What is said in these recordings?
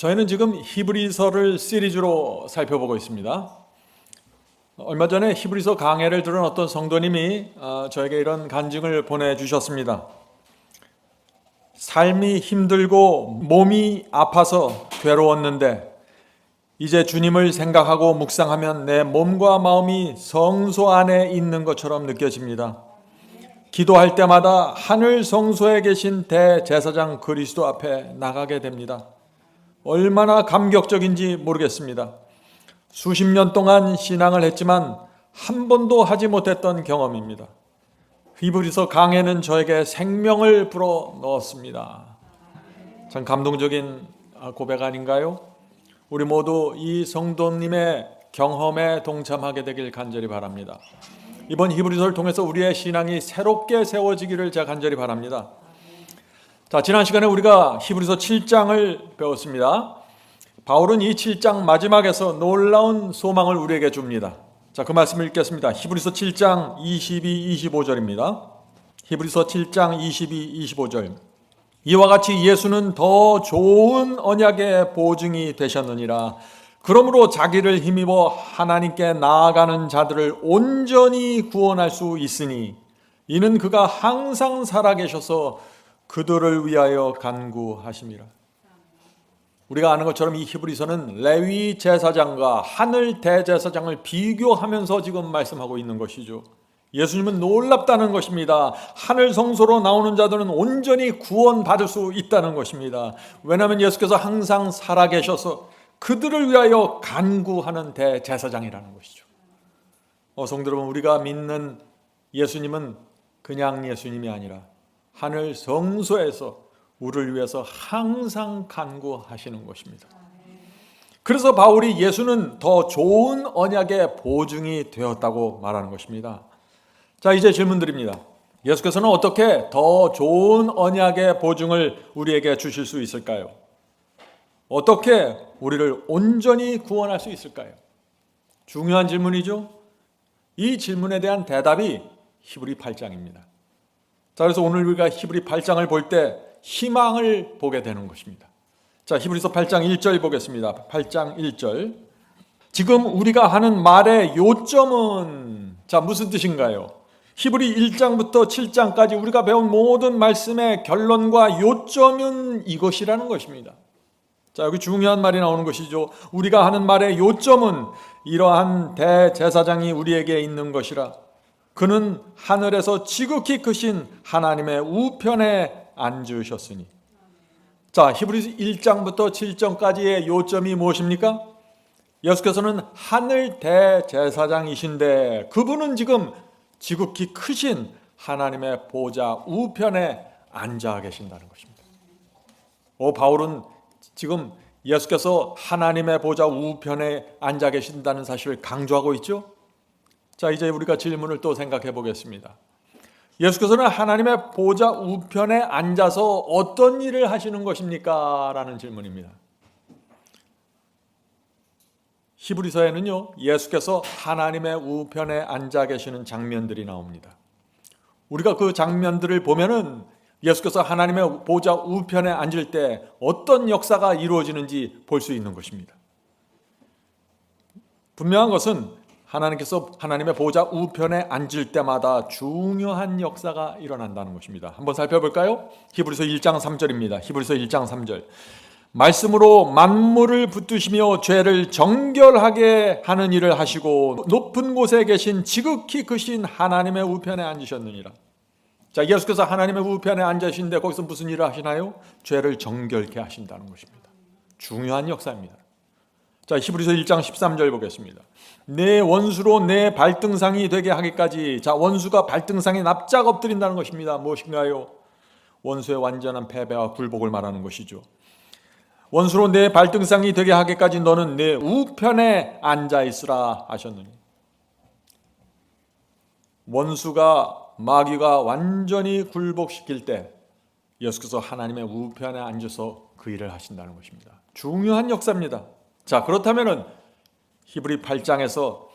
저희는 지금 히브리서를 시리즈로 살펴보고 있습니다. 얼마 전에 히브리서 강해를 들은 어떤 성도님이 저에게 이런 간증을 보내주셨습니다. 삶이 힘들고 몸이 아파서 괴로웠는데 이제 주님을 생각하고 묵상하면 내 몸과 마음이 성소 안에 있는 것처럼 느껴집니다. 기도할 때마다 하늘 성소에 계신 대제사장 그리스도 앞에 나가게 됩니다. 얼마나 감격적인지 모르겠습니다. 수십 년 동안 신앙을 했지만 한 번도 하지 못했던 경험입니다. 히브리서 강해는 저에게 생명을 불어 넣었습니다. 참 감동적인 고백 아닌가요? 우리 모두 이 성도님의 경험에 동참하게 되길 간절히 바랍니다. 이번 히브리서를 통해서 우리의 신앙이 새롭게 세워지기를 제가 간절히 바랍니다. 자, 지난 시간에 우리가 히브리서 7장을 배웠습니다. 바울은 이 7장 마지막에서 놀라운 소망을 우리에게 줍니다. 자, 그 말씀을 읽겠습니다. 히브리서 7장 22, 25절입니다. 히브리서 7장 22, 25절. 이와 같이 예수는 더 좋은 언약의 보증이 되셨느니라. 그러므로 자기를 힘입어 하나님께 나아가는 자들을 온전히 구원할 수 있으니 이는 그가 항상 살아계셔서 그들을 위하여 간구하심이라. 우리가 아는 것처럼 이 히브리서는 레위 제사장과 하늘 대제사장을 비교하면서 지금 말씀하고 있는 것이죠. 예수님은 놀랍다는 것입니다. 하늘 성소로 나오는 자들은 온전히 구원받을 수 있다는 것입니다. 왜냐하면 예수께서 항상 살아계셔서 그들을 위하여 간구하는 대제사장이라는 것이죠. 성도 여러분, 우리가 믿는 예수님은 그냥 예수님이 아니라 하늘 성소에서 우리를 위해서 항상 간구하시는 것입니다. 그래서 바울이 예수는 더 좋은 언약의 보증이 되었다고 말하는 것입니다. 자, 이제 질문 드립니다. 예수께서는 어떻게 더 좋은 언약의 보증을 우리에게 주실 수 있을까요? 어떻게 우리를 온전히 구원할 수 있을까요? 중요한 질문이죠. 이 질문에 대한 대답이 히브리 8장입니다. 자, 그래서 오늘 우리가 히브리 8장을 볼 때 희망을 보게 되는 것입니다. 자, 히브리서 8장 1절 보겠습니다. 8장 1절. 지금 우리가 하는 말의 요점은 무슨 뜻인가요? 히브리 1장부터 7장까지 우리가 배운 모든 말씀의 결론과 요점은 이것이라는 것입니다. 자, 여기 중요한 말이 나오는 것이죠. 우리가 하는 말의 요점은 이러한 대제사장이 우리에게 있는 것이라. 그는 하늘에서 지극히 크신 하나님의 우편에 앉으셨으니. 자, 히브리 1장부터 7장까지의 요점이 무엇입니까? 예수께서는 하늘 대제사장이신데 그분은 지금 지극히 크신 하나님의 보좌 우편에 앉아 계신다는 것입니다. 바울은 지금 예수께서 하나님의 보좌 우편에 앉아 계신다는 사실을 강조하고 있죠. 자, 이제 우리가 질문을 또 생각해 보겠습니다. 예수께서는 하나님의 보좌 우편에 앉아서 어떤 일을 하시는 것입니까? 라는 질문입니다. 히브리서에는요, 예수께서 하나님의 우편에 앉아 계시는 장면들이 나옵니다. 우리가 그 장면들을 보면은 예수께서 하나님의 보좌 우편에 앉을 때 어떤 역사가 이루어지는지 볼 수 있는 것입니다. 분명한 것은 하나님께서 하나님의 보좌 우편에 앉을 때마다 중요한 역사가 일어난다는 것입니다. 한번 살펴볼까요? 히브리서 1장 3절입니다. 히브리서 1장 3절. 말씀으로 만물을 붙드시며 죄를 정결하게 하는 일을 하시고 높은 곳에 계신 지극히 크신 하나님의 우편에 앉으셨느니라. 자, 예수께서 하나님의 우편에 앉으신데 거기서 무슨 일을 하시나요? 죄를 정결케 하신다는 것입니다. 중요한 역사입니다. 자, 히브리서 1장 13절 보겠습니다. 내 원수로 내 발등상이 되게 하기까지. 자, 원수가 발등상에 납작 엎드린다는 것입니다. 무엇인가요? 원수의 완전한 패배와 굴복을 말하는 것이죠. 원수로 내 발등상이 되게 하기까지 너는 내 우편에 앉아 있으라 하셨느니. 원수가 마귀가 완전히 굴복시킬 때 예수께서 하나님의 우편에 앉아서 그 일을 하신다는 것입니다. 중요한 역사입니다. 자, 그렇다면은 히브리 8장에서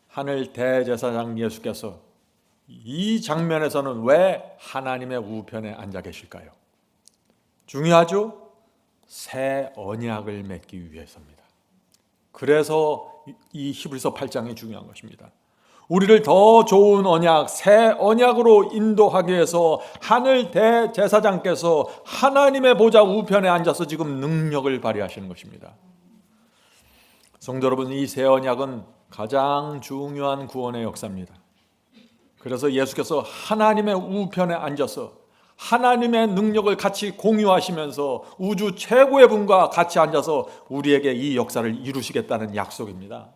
하늘 대제사장 예수께서 이 장면에서는 왜 하나님의 우편에 앉아 계실까요? 중요하죠? 새 언약을 맺기 위해서입니다. 그래서 이 히브리서 8장이 중요한 것입니다. 우리를 더 좋은 언약, 새 언약으로 인도하기 위해서 하늘 대제사장께서 하나님의 보좌 우편에 앉아서 지금 능력을 발휘하시는 것입니다. 성도 여러분, 이 새 언약은 가장 중요한 구원의 역사입니다. 그래서 예수께서 하나님의 우편에 앉아서 하나님의 능력을 같이 공유하시면서 우주 최고의 분과 같이 앉아서 우리에게 이 역사를 이루시겠다는 약속입니다.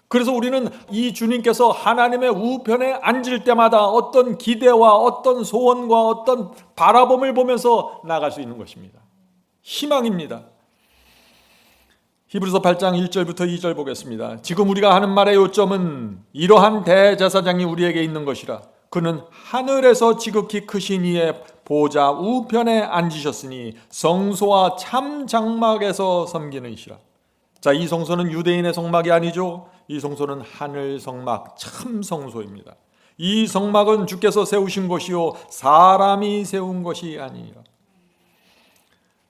그래서 우리는 이 주님께서 하나님의 우편에 앉을 때마다 어떤 기대와 어떤 소원과 어떤 바라봄을 보면서 나갈 수 있는 것입니다. 희망입니다. 히브리서 8장 1절부터 2절 보겠습니다. 지금 우리가 하는 말의 요점은 이러한 대제사장이 우리에게 있는 것이라. 그는 하늘에서 지극히 크신 이의 보좌 우편에 앉으셨으니 성소와 참 장막에서 섬기는 이시라. 자, 이 성소는 유대인의 성막이 아니죠. 이 성소는 하늘 성막, 참 성소입니다. 이 성막은 주께서 세우신 것이요 사람이 세운 것이 아니니라.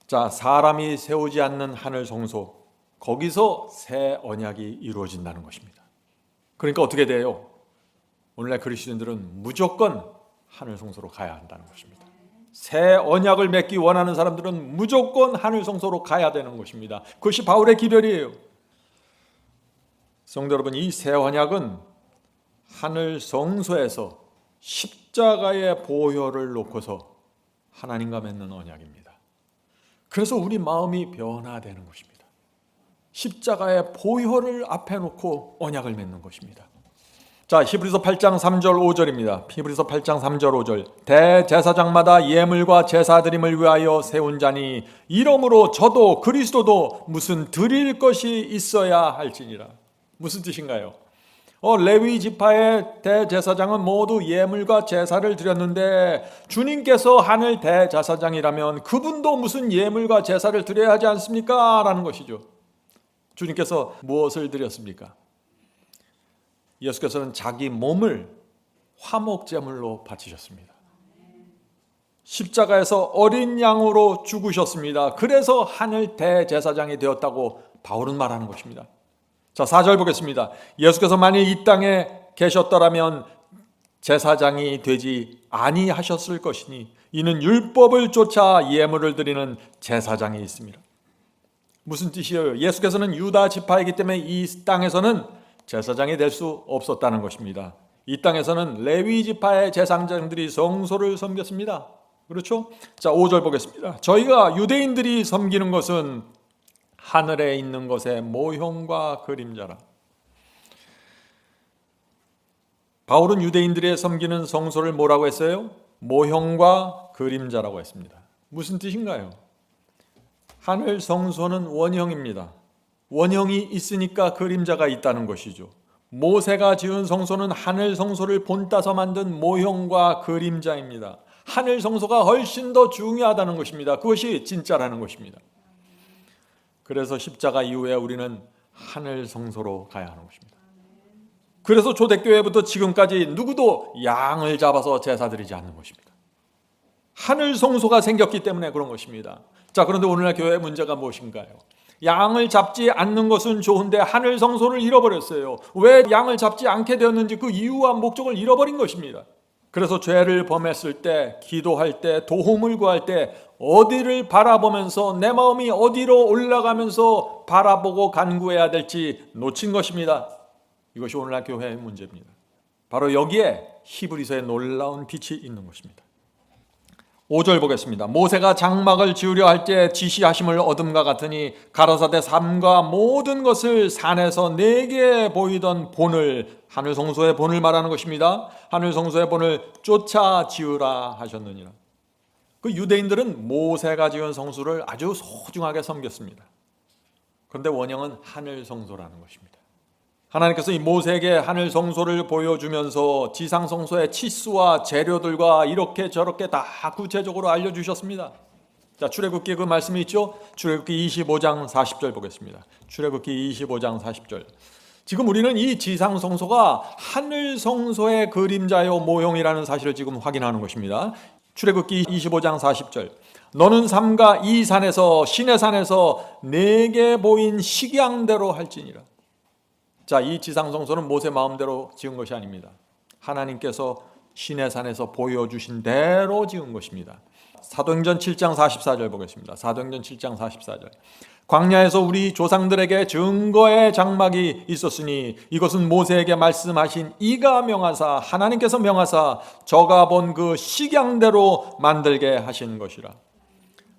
자, 사람이 세우지 않는 하늘 성소, 거기서 새 언약이 이루어진다는 것입니다. 그러니까 어떻게 돼요? 오늘날 그리스도인들은 무조건 하늘 성소로 가야 한다는 것입니다. 새 언약을 맺기 원하는 사람들은 무조건 하늘 성소로 가야 되는 것입니다. 그것이 바울의 기별이에요. 성도 여러분, 이 새 언약은 하늘 성소에서 십자가의 보혈을 놓고서 하나님과 맺는 언약입니다. 그래서 우리 마음이 변화되는 것입니다. 십자가의 보혈을 앞에 놓고 언약을 맺는 것입니다. 자, 히브리서 8장 3절 5절입니다. 히브리서 8장 3절 5절. 대제사장마다 예물과 제사드림을 위하여 세운 자니 이러므로 저도 그리스도도 무슨 드릴 것이 있어야 할지니라. 무슨 뜻인가요? 레위 지파의 대제사장은 모두 예물과 제사를 드렸는데 주님께서 하늘 대제사장이라면 그분도 무슨 예물과 제사를 드려야 하지 않습니까? 라는 것이죠. 주님께서 무엇을 드렸습니까? 예수께서는 자기 몸을 화목제물로 바치셨습니다. 십자가에서 어린 양으로 죽으셨습니다. 그래서 하늘 대제사장이 되었다고 바울은 말하는 것입니다. 자, 4절 보겠습니다. 예수께서 만일 이 땅에 계셨더라면 제사장이 되지 아니하셨을 것이니 이는 율법을 쫓아 예물을 드리는 제사장이 있습니다. 무슨 뜻이에요? 예수께서는 유다 지파이기 때문에 이 땅에서는 제사장이 될 수 없었다는 것입니다. 이 땅에서는 레위 지파의 제사장들이 성소를 섬겼습니다. 그렇죠? 자, 5절 보겠습니다. 저희가 유대인들이 섬기는 것은 하늘에 있는 것의 모형과 그림자라. 바울은 유대인들이 섬기는 성소를 뭐라고 했어요? 모형과 그림자라고 했습니다. 무슨 뜻인가요? 하늘 성소는 원형입니다. 원형이 있으니까 그림자가 있다는 것이죠. 모세가 지은 성소는 하늘 성소를 본따서 만든 모형과 그림자입니다. 하늘 성소가 훨씬 더 중요하다는 것입니다. 그것이 진짜라는 것입니다. 그래서 십자가 이후에 우리는 하늘 성소로 가야 하는 것입니다. 그래서 초대교회부터 지금까지 누구도 양을 잡아서 제사 드리지 않는 것입니다. 하늘 성소가 생겼기 때문에 그런 것입니다. 자, 그런데 오늘날 교회의 문제가 무엇인가요? 양을 잡지 않는 것은 좋은데 하늘 성소를 잃어버렸어요. 왜 양을 잡지 않게 되었는지 그 이유와 목적을 잃어버린 것입니다. 그래서 죄를 범했을 때, 기도할 때, 도움을 구할 때 어디를 바라보면서 내 마음이 어디로 올라가면서 바라보고 간구해야 될지 놓친 것입니다. 이것이 오늘날 교회의 문제입니다. 바로 여기에 히브리서의 놀라운 빛이 있는 것입니다. 5절 보겠습니다. 모세가 장막을 지으려 할 때 지시하심을 얻음과 같으니 가라사대 삶과 모든 것을 산에서 내게 보이던 본을, 하늘 성소의 본을 말하는 것입니다. 하늘 성소의 본을 쫓아 지으라 하셨느니라. 그 유대인들은 모세가 지은 성소를 아주 소중하게 섬겼습니다. 그런데 원형은 하늘 성소라는 것입니다. 하나님께서 이 모세에게 하늘 성소를 보여주면서 지상 성소의 치수와 재료들과 이렇게 저렇게 다 구체적으로 알려주셨습니다. 자, 출애굽기 그 말씀이 있죠? 출애굽기 25장 40절 보겠습니다. 출애굽기 25장 40절. 지금 우리는 이 지상 성소가 하늘 성소의 그림자요 모형이라는 사실을 지금 확인하는 것입니다. 출애굽기 25장 40절. 너는 삼가 이 산에서 시내 산에서 내게 보인 식양대로 할지니라. 자, 이 지상성소는 모세 마음대로 지은 것이 아닙니다. 하나님께서 시내 산에서 보여주신 대로 지은 것입니다. 사도행전 7장 44절 보겠습니다. 사도행전 7장 44절. 광야에서 우리 조상들에게 증거의 장막이 있었으니 이것은 모세에게 말씀하신 이가 명하사 하나님께서 명하사 저가 본 그 식양대로 만들게 하신 것이라.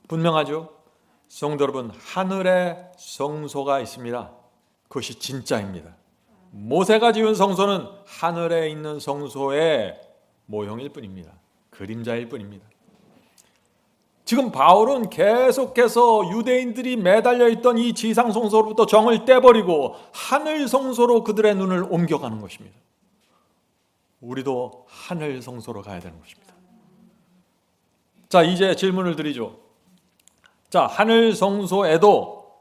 분명하죠? 성도 여러분, 하늘에 성소가 있습니다. 그것이 진짜입니다. 모세가 지은 성소는 하늘에 있는 성소의 모형일 뿐입니다. 그림자일 뿐입니다. 지금 바울은 계속해서 유대인들이 매달려 있던 이 지상 성소로부터 정을 떼버리고 하늘 성소로 그들의 눈을 옮겨가는 것입니다. 우리도 하늘 성소로 가야 되는 것입니다. 자, 이제 질문을 드리죠. 자, 하늘 성소에도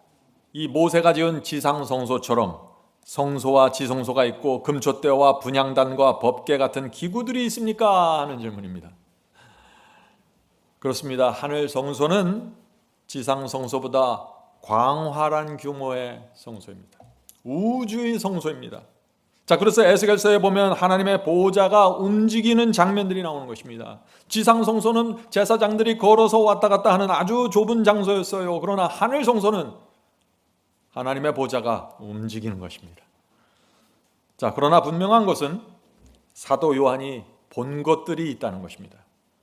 이 모세가 지은 지상 성소처럼 성소와 지성소가 있고 금촛대와 분향단과 법궤 같은 기구들이 있습니까? 하는 질문입니다. 그렇습니다. 하늘 성소는 지상 성소보다 광활한 규모의 성소입니다. 우주의 성소입니다. 자, 그래서 에스겔서에 보면 하나님의 보좌가 움직이는 장면들이 나오는 것입니다. 지상 성소는 제사장들이 걸어서 왔다 갔다 하는 아주 좁은 장소였어요. 그러나 하늘 성소는 하나님의 보좌가 움직이는 것입니다. 자, 그러나 분명한 것은 사도 요한이 본 것들이 있다는 것입니다.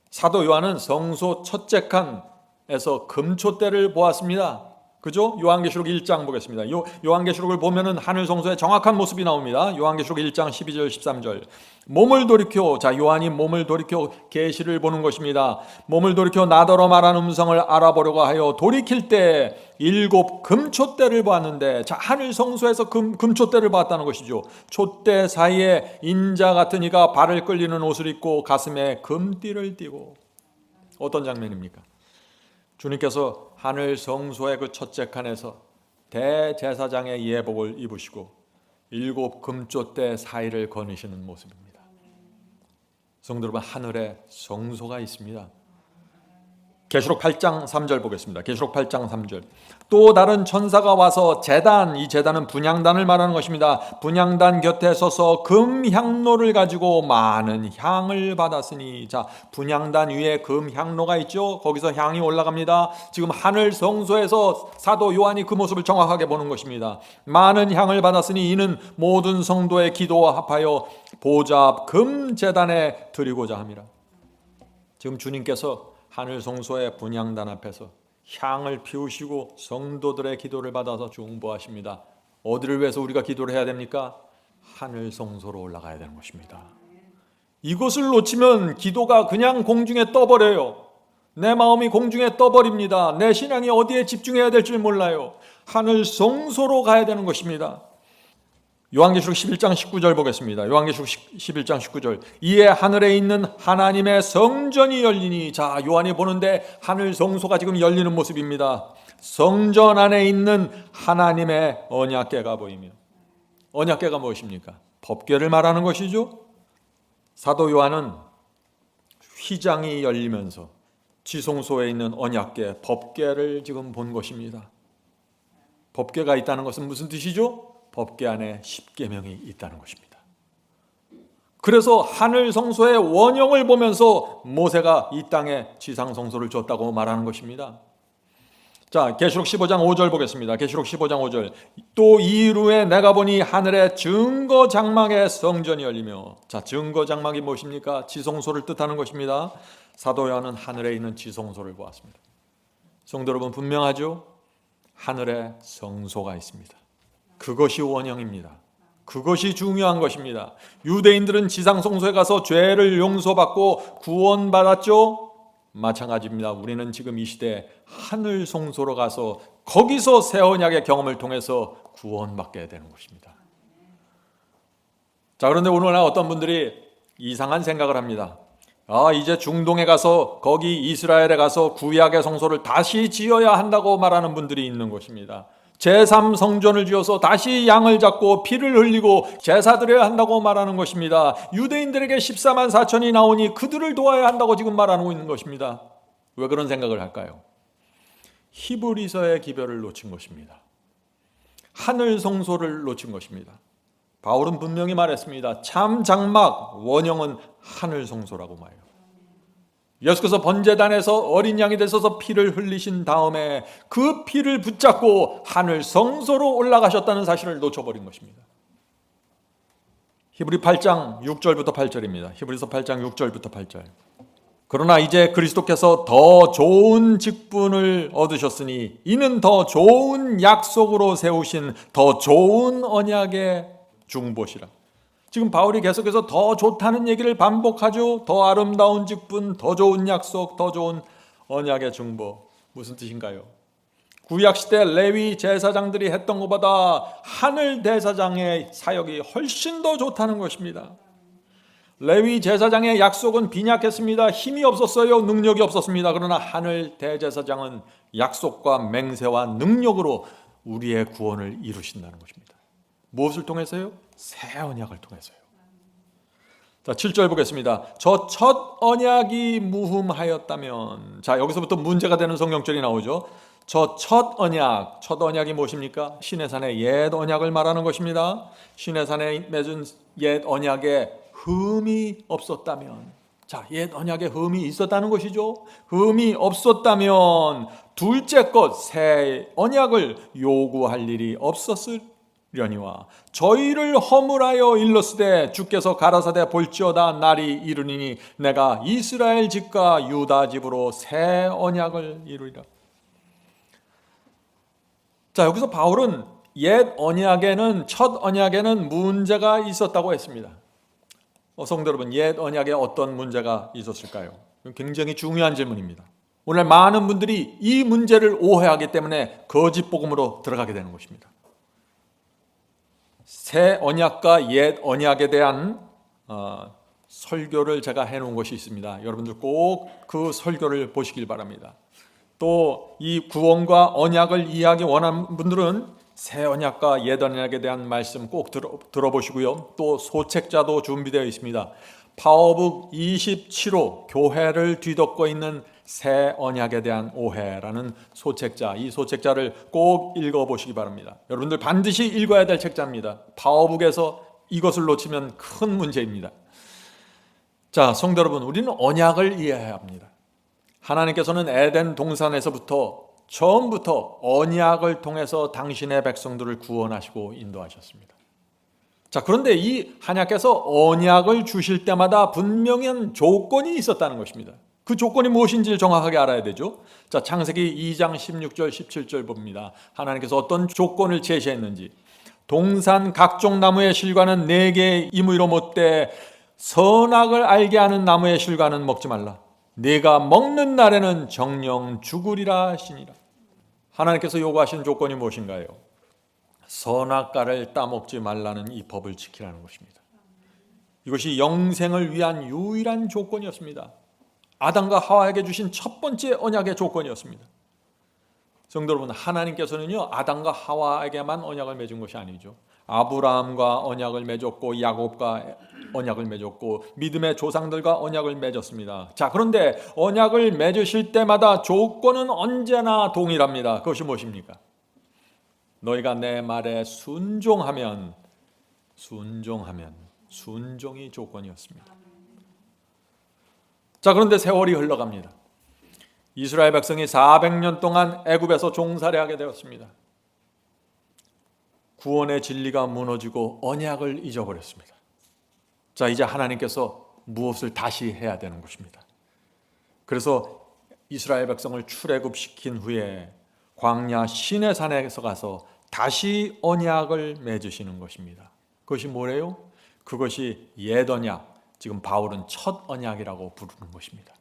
사도 요한은 성소 첫째 칸에서 금촛대를 보았습니다. 그죠? 요한계시록 1장 보겠습니다. 요한계시록을 보면은 하늘 성소의 정확한 모습이 나옵니다. 요한계시록 1장 12절 13절. 몸을 돌이켜, 자, 요한이 몸을 돌이켜 계시를 보는 것입니다. 몸을 돌이켜 나더러 말한 음성을 알아보려고 하여 돌이킬 때 7 금촛대를 보았는데, 자, 하늘 성소에서 금촛대를 보았다는 것이죠. 촛대 사이에 인자 같은 이가 발을 끌리는 옷을 입고 가슴에 금띠를 띠고. 어떤 장면입니까? 주님께서 하늘 성소의 그 첫째 칸에서 대제사장의 예복을 입으시고 7 금촛대 사이를 거니시는 모습입니다. 성도 여러분, 하늘에 성소가 있습니다. 계시록 8장 3절 보겠습니다. 계시록 8장 3절. 또 다른 천사가 와서 제단, 이 제단은 분향단을 말하는 것입니다. 분향단 곁에 서서 금향로를 가지고 많은 향을 받았으니, 자, 분향단 위에 금향로가 있죠. 거기서 향이 올라갑니다. 지금 하늘 성소에서 사도 요한이 그 모습을 정확하게 보는 것입니다. 많은 향을 받았으니 이는 모든 성도의 기도와 합하여 보좌 앞 금제단에 드리고자 함이라. 지금 주님께서 하늘 성소의 분향단 앞에서 향을 피우시고 성도들의 기도를 받아서 중보하십니다. 어디를 위해서 우리가 기도를 해야 됩니까? 하늘 성소로 올라가야 되는 것입니다. 이것을 놓치면 기도가 그냥 공중에 떠버려요. 내 마음이 공중에 떠버립니다. 내 신앙이 어디에 집중해야 될지 몰라요. 하늘 성소로 가야 되는 것입니다. 요한계시록 11장 19절 보겠습니다. 요한계시록 11장 19절. 이에 하늘에 있는 하나님의 성전이 열리니, 자, 요한이 보는데 하늘 성소가 지금 열리는 모습입니다. 성전 안에 있는 하나님의 언약궤가 보이며, 언약궤가 무엇입니까? 법궤를 말하는 것이죠. 사도 요한은 휘장이 열리면서 지성소에 있는 언약궤, 법궤를 지금 본 것입니다. 법궤가 있다는 것은 무슨 뜻이죠? 법궤 안에 십계명이 있다는 것입니다. 그래서 하늘 성소의 원형을 보면서 모세가 이 땅에 지상 성소를 줬다고 말하는 것입니다. 자, 계시록 15장 5절 보겠습니다. 계시록 15장 5절. 또 이후에 내가 보니 하늘에 증거 장막의 성전이 열리며, 자, 증거 장막이 무엇입니까? 지성소를 뜻하는 것입니다. 사도 요한은 하늘에 있는 지성소를 보았습니다. 성도 여러분, 분명하죠? 하늘에 성소가 있습니다. 그것이 원형입니다. 그것이 중요한 것입니다. 유대인들은 지상 성소에 가서 죄를 용서받고 구원받았죠? 마찬가지입니다. 우리는 지금 이 시대에 하늘 성소로 가서 거기서 새 언약의 경험을 통해서 구원받게 되는 것입니다. 자, 그런데 오늘날 어떤 분들이 이상한 생각을 합니다. 이제 중동에 가서, 거기 이스라엘에 가서 구약의 성소를 다시 지어야 한다고 말하는 분들이 있는 것입니다. 제3성전을 지어서 다시 양을 잡고 피를 흘리고 제사 드려야 한다고 말하는 것입니다. 유대인들에게 14만 4천이 나오니 그들을 도와야 한다고 지금 말하고 있는 것입니다. 왜 그런 생각을 할까요? 히브리서의 기별을 놓친 것입니다. 하늘 성소를 놓친 것입니다. 바울은 분명히 말했습니다. 참 장막 원형은 하늘 성소라고 말해요. 예수께서 번제단에서 어린 양이 되셔서 피를 흘리신 다음에 그 피를 붙잡고 하늘 성소로 올라가셨다는 사실을 놓쳐버린 것입니다. 히브리 8장 6절부터 8절입니다. 히브리서 8장 6절부터 8절. 그러나 이제 그리스도께서 더 좋은 직분을 얻으셨으니 이는 더 좋은 약속으로 세우신 더 좋은 언약의 중보시라. 지금 바울이 계속해서 더 좋다는 얘기를 반복하죠. 더 아름다운 직분, 더 좋은 약속, 더 좋은 언약의 중보. 무슨 뜻인가요? 구약시대 레위 제사장들이 했던 것보다 하늘 대사장의 사역이 훨씬 더 좋다는 것입니다. 레위 제사장의 약속은 빈약했습니다. 힘이 없었어요. 능력이 없었습니다. 그러나 하늘 대제사장은 약속과 맹세와 능력으로 우리의 구원을 이루신다는 것입니다. 무엇을 통해서요? 새 언약을 통해서요. 자, 7절 보겠습니다. 저 첫 언약이 무흠하였다면, 자, 여기서부터 문제가 되는 성경절이 나오죠. 저 첫 언약이 무엇입니까? 시내산의 옛 언약을 말하는 것입니다. 시내산에 맺은 옛 언약에 흠이 없었다면, 자, 옛 언약에 흠이 있었다는 것이죠. 흠이 없었다면 둘째 것 새 언약을 요구할 일이 없었으려니와 저희를 허물하여 일렀으되 주께서 가라사대 볼지어다 날이 이르니니 내가 이스라엘 집과 유다 집으로 새 언약을 이루리라. 자, 여기서 바울은 옛 언약에는, 첫 언약에는 문제가 있었다고 했습니다. 성도 여러분, 옛 언약에 어떤 문제가 있었을까요? 굉장히 중요한 질문입니다. 오늘 많은 분들이 이 문제를 오해하기 때문에 거짓 복음으로 들어가게 되는 것입니다. 새 언약과 옛 언약에 대한 설교를 제가 해놓은 것이 있습니다. 여러분들 꼭 그 설교를 보시길 바랍니다. 또 이 구원과 언약을 이해하기 원하는 분들은 새 언약과 옛 언약에 대한 말씀 꼭 들어보시고요. 또 소책자도 준비되어 있습니다. 파워북 27호 교회를 뒤덮고 있는 새 언약에 대한 오해라는 소책자, 이 소책자를 꼭 읽어보시기 바랍니다. 여러분들 반드시 읽어야 될 책자입니다. 파워북에서 이것을 놓치면 큰 문제입니다. 자, 성도 여러분, 우리는 언약을 이해해야 합니다. 하나님께서는 에덴 동산에서부터 처음부터 언약을 통해서 당신의 백성들을 구원하시고 인도하셨습니다. 자, 그런데 이 하나님께서 언약을 주실 때마다 분명한 조건이 있었다는 것입니다. 그 조건이 무엇인지를 정확하게 알아야 되죠. 자, 창세기 2장 16절 17절 봅니다. 하나님께서 어떤 조건을 제시했는지. 동산 각종 나무의 실과는 내게 임의로 못돼 선악을 알게 하는 나무의 실과는 먹지 말라. 네가 먹는 날에는 정령 죽으리라 하시니라. 하나님께서 요구하신 조건이 무엇인가요? 선악과를 따먹지 말라는 이 법을 지키라는 것입니다. 이것이 영생을 위한 유일한 조건이었습니다. 아담과 하와에게 주신 첫 번째 언약의 조건이었습니다. 성도 여러분, 하나님께서는요 아담과 하와에게만 언약을 맺은 것이 아니죠. 아브라함과 언약을 맺었고 야곱과 언약을 맺었고 믿음의 조상들과 언약을 맺었습니다. 자, 그런데 언약을 맺으실 때마다 조건은 언제나 동일합니다. 그것이 무엇입니까? 너희가 내 말에 순종하면, 순종이 조건이었습니다. 자, 그런데 세월이 흘러갑니다. 이스라엘 백성이 400년 동안 애굽에서 종살이하게 되었습니다. 구원의 진리가 무너지고 언약을 잊어버렸습니다. 자, 이제 하나님께서 무엇을 다시 해야 되는 것입니다. 그래서 이스라엘 백성을 출애굽시킨 후에 광야 시내산에서 가서 다시 언약을 맺으시는 것입니다. 그것이 뭐래요? 그것이 옛 언약, 지금 바울은 첫 언약이라고 부르는 것입니다.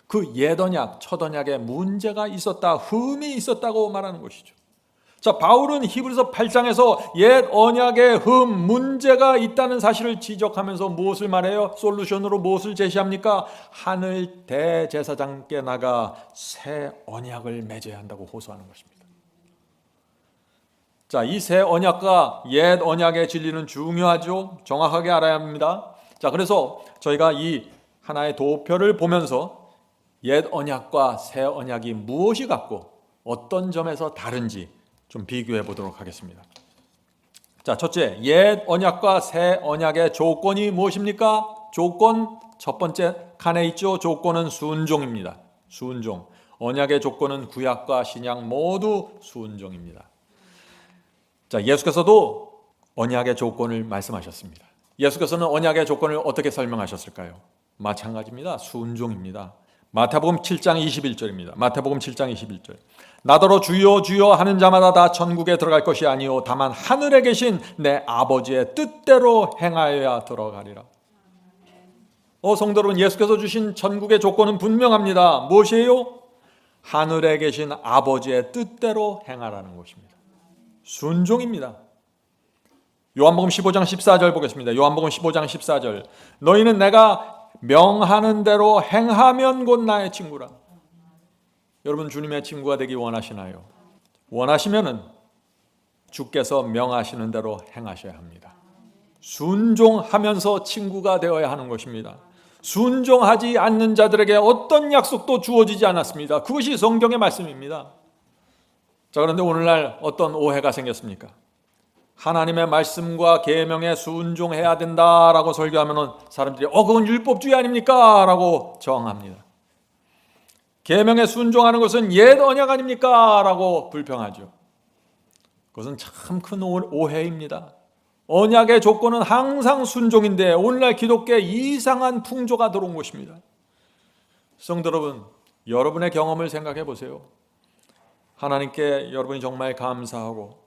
그 옛 언약, 첫 언약에 문제가 있었다, 흠이 있었다고 말하는 것이죠. 자, 바울은 히브리서 8장에서 옛 언약에 문제가 있다는 사실을 지적하면서 무엇을 말해요? 솔루션으로 무엇을 제시합니까? 하늘 대제사장께 나가 새 언약을 맺어야 한다고 호소하는 것입니다. 자, 이 새 언약과 옛 언약의 진리는 중요하죠. 정확하게 알아야 합니다. 자, 그래서 저희가 이 하나의 도표를 보면서 옛 언약과 새 언약이 무엇이 같고 어떤 점에서 다른지 좀 비교해 보도록 하겠습니다. 자, 첫째, 옛 언약과 새 언약의 조건이 무엇입니까? 조건 첫 번째 칸에 있죠. 조건은 순종입니다. 순종. 언약의 조건은 구약과 신약 모두 순종입니다. 자, 예수께서도 언약의 조건을 말씀하셨습니다. 예수께서는 언약의 조건을 어떻게 설명하셨을까요? 마찬가지입니다. 순종입니다. 마태복음 7장 21절입니다. 마태복음 7장 21절. 나더러 주여 주여 하는 자마다 다 천국에 들어갈 것이 아니요 다만 하늘에 계신 내 아버지의 뜻대로 행하여야 들어가리라. 성도 여러분, 예수께서 주신 천국의 조건은 분명합니다. 무엇이에요? 하늘에 계신 아버지의 뜻대로 행하라는 것입니다. 순종입니다. 요한복음 15장 14절 보겠습니다. 요한복음 15장 14절. 너희는 내가 명하는 대로 행하면 곧 나의 친구라. 여러분, 주님의 친구가 되기 원하시나요? 원하시면은 주께서 명하시는 대로 행하셔야 합니다. 순종하면서 친구가 되어야 하는 것입니다. 순종하지 않는 자들에게 어떤 약속도 주어지지 않았습니다. 그것이 성경의 말씀입니다. 자, 그런데 오늘날 어떤 오해가 생겼습니까? 하나님의 말씀과 계명에 순종해야 된다라고 설교하면 사람들이 그건 율법주의 아닙니까? 라고 저항합니다. 계명에 순종하는 것은 옛 언약 아닙니까? 라고 불평하죠. 그것은 참 큰 오해입니다. 언약의 조건은 항상 순종인데 오늘날 기독교에 이상한 풍조가 들어온 것입니다. 성도 여러분, 여러분의 경험을 생각해 보세요. 하나님께 여러분이 정말 감사하고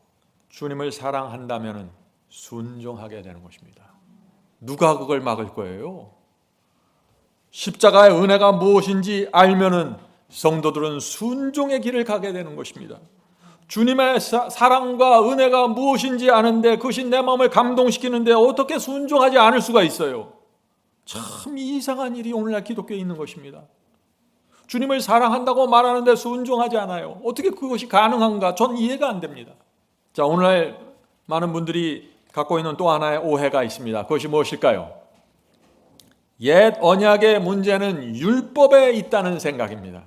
주님을 사랑한다면 순종하게 되는 것입니다. 누가 그걸 막을 거예요? 십자가의 은혜가 무엇인지 알면은 성도들은 순종의 길을 가게 되는 것입니다. 주님의 사랑과 은혜가 무엇인지 아는데 그것이 내 마음을 감동시키는데 어떻게 순종하지 않을 수가 있어요? 참 이상한 일이 오늘날 기독교에 있는 것입니다. 주님을 사랑한다고 말하는데 순종하지 않아요. 어떻게 그것이 가능한가? 전 이해가 안 됩니다. 자, 오늘날 많은 분들이 갖고 있는 또 하나의 오해가 있습니다. 그것이 무엇일까요? 옛 언약의 문제는 율법에 있다는 생각입니다.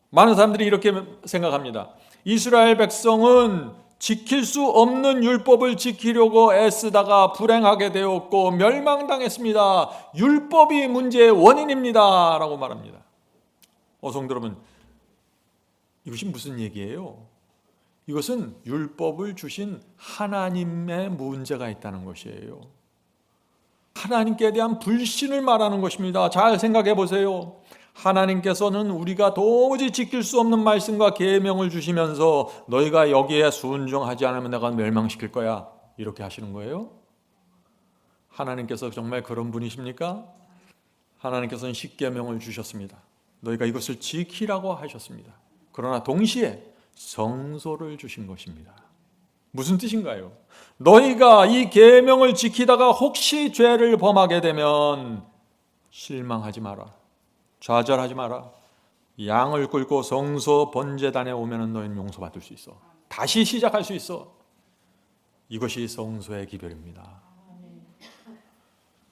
많은 사람들이 이렇게 생각합니다. 이스라엘 백성은 지킬 수 없는 율법을 지키려고 애쓰다가 불행하게 되었고 멸망당했습니다. 율법이 문제의 원인입니다. 라고 말합니다. 성도 여러분, 이것이 무슨 얘기예요? 이것은 율법을 주신 하나님의 문제가 있다는 것이에요. 하나님께 대한 불신을 말하는 것입니다. 잘 생각해 보세요. 하나님께서는 우리가 도무지 지킬 수 없는 말씀과 계명을 주시면서 너희가 여기에 순종하지 않으면 내가 멸망시킬 거야, 이렇게 하시는 거예요? 하나님께서 정말 그런 분이십니까? 하나님께서는 십계명을 주셨습니다. 너희가 이것을 지키라고 하셨습니다. 그러나 동시에 성소를 주신 것입니다. 무슨 뜻인가요? 너희가 이 계명을 지키다가 혹시 죄를 범하게 되면 실망하지 마라. 좌절하지 마라. 양을 끌고 성소 번제단에 오면 너희는 용서받을 수 있어. 다시 시작할 수 있어. 이것이 성소의 기별입니다.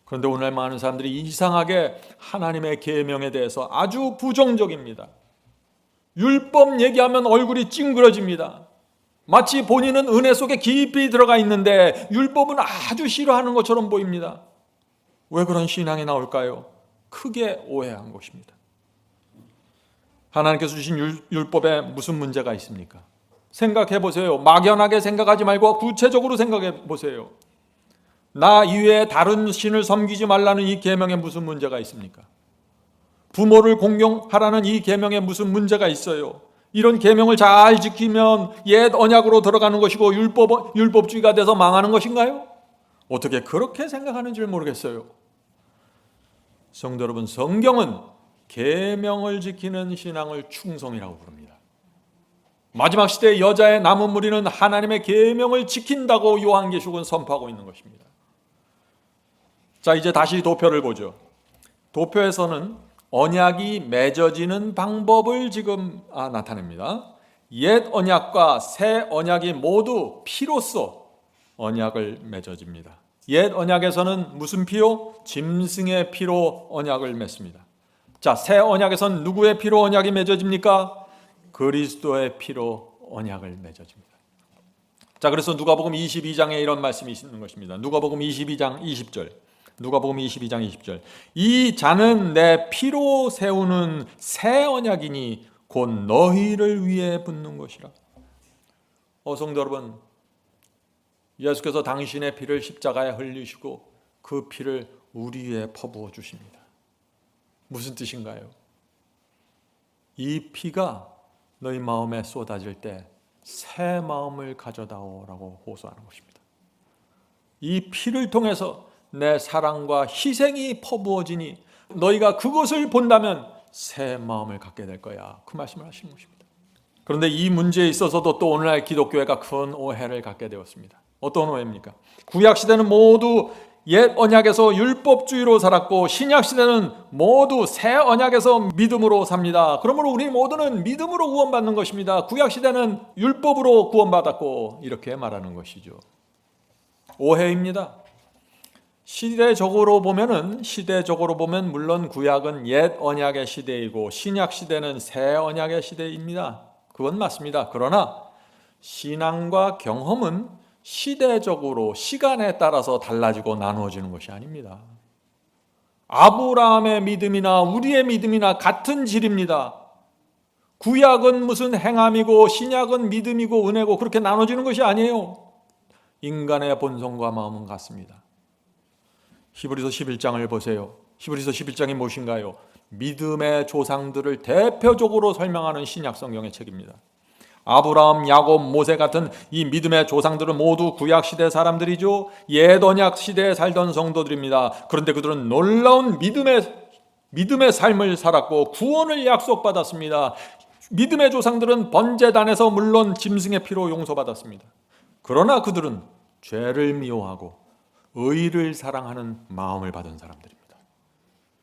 그런데 오늘 많은 사람들이 이상하게 하나님의 계명에 대해서 아주 부정적입니다. 율법 얘기하면 얼굴이 찡그러집니다. 마치 본인은 은혜 속에 깊이 들어가 있는데 율법은 아주 싫어하는 것처럼 보입니다. 왜 그런 신앙이 나올까요? 크게 오해한 것입니다. 하나님께서 주신 율법에 무슨 문제가 있습니까? 생각해 보세요. 막연하게 생각하지 말고 구체적으로 생각해 보세요. 나 이외에 다른 신을 섬기지 말라는 이 계명에 무슨 문제가 있습니까? 부모를 공경하라는 이 계명에 무슨 문제가 있어요? 이런 계명을 잘 지키면 옛 언약으로 들어가는 것이고 율법주의가 돼서 망하는 것인가요? 어떻게 그렇게 생각하는지 모르겠어요. 성도 여러분, 성경은 계명을 지키는 신앙을 충성이라고 부릅니다. 마지막 시대의 여자의 남은 무리는 하나님의 계명을 지킨다고 요한계시록은 선포하고 있는 것입니다. 자, 이제 다시 도표를 보죠. 도표에서는 언약이 맺어지는 방법을 지금 나타냅니다. 옛 언약과 새 언약이 모두 피로써 언약을 맺어집니다. 옛 언약에서는 무슨 피요? 짐승의 피로 언약을 맺습니다. 자, 새 언약에선 누구의 피로 언약이 맺어집니까? 그리스도의 피로 언약을 맺어집니다. 자, 그래서 누가복음 22장에 이런 말씀이 있는 것입니다. 누가복음 22장 20절. 누가복음 22장 20절. 이 잔은 내 피로 세우는 새 언약이니 곧 너희를 위해 붓는 것이라. 성도 여러분, 예수께서 당신의 피를 십자가에 흘리시고 그 피를 우리 위에 퍼부어 주십니다. 무슨 뜻인가요? 이 피가 너희 마음에 쏟아질 때 새 마음을 가져다오라고 호소하는 것입니다. 이 피를 통해서 내 사랑과 희생이 퍼부어지니 너희가 그것을 본다면 새 마음을 갖게 될 거야. 그 말씀을 하시는 것입니다. 그런데 이 문제에 있어서도 또 오늘날 기독교회가 큰 오해를 갖게 되었습니다. 어떤 오해입니까? 구약시대는 모두 옛 언약에서 율법주의로 살았고 신약시대는 모두 새 언약에서 믿음으로 삽니다. 그러므로 우리 모두는 믿음으로 구원받는 것입니다. 구약시대는 율법으로 구원받았고 이렇게 말하는 것이죠. 오해입니다. 시대적으로 보면 물론 구약은 옛 언약의 시대이고 신약 시대는 새 언약의 시대입니다. 그건 맞습니다. 그러나 신앙과 경험은 시대적으로 시간에 따라서 달라지고 나누어지는 것이 아닙니다. 아브라함의 믿음이나 우리의 믿음이나 같은 질입니다. 구약은 무슨 행함이고 신약은 믿음이고 은혜고 그렇게 나눠지는 것이 아니에요. 인간의 본성과 마음은 같습니다. 히브리서 11장을 보세요. 히브리서 11장이 무엇인가요? 믿음의 조상들을 대표적으로 설명하는 신약 성경의 책입니다. 아브라함, 야곱, 모세 같은 이 믿음의 조상들은 모두 구약시대 사람들이죠. 옛 언약 시대에 살던 성도들입니다. 그런데 그들은 놀라운 믿음의 삶을 살았고 구원을 약속받았습니다. 믿음의 조상들은 번제단에서 물론 짐승의 피로 용서받았습니다. 그러나 그들은 죄를 미워하고 의를 사랑하는 마음을 받은 사람들입니다.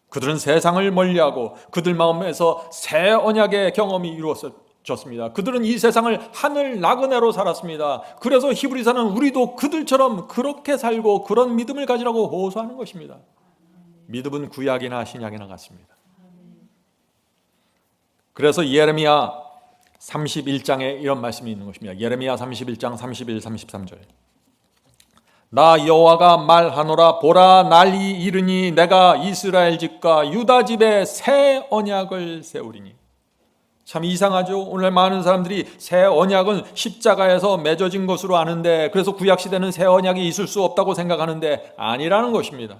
그들은 세상을 멀리하고 그들 마음에서 새 언약의 경험이 이루어졌습니다. 그들은 이 세상을 하늘 나그네로 살았습니다. 그래서 히브리서는 우리도 그들처럼 그렇게 살고 그런 믿음을 가지라고 호소하는 것입니다. 믿음은 구약이나 신약이나 같습니다. 그래서 예레미야 31장에 이런 말씀이 있는 것입니다. 예레미야 31장 31, 33절. 나 여호와가 말하노라. 보라, 날이 이르니 내가 이스라엘 집과 유다 집에 새 언약을 세우리니. 참 이상하죠. 오늘 많은 사람들이 새 언약은 십자가에서 맺어진 것으로 아는데, 그래서 구약시대는 새 언약이 있을 수 없다고 생각하는데 아니라는 것입니다.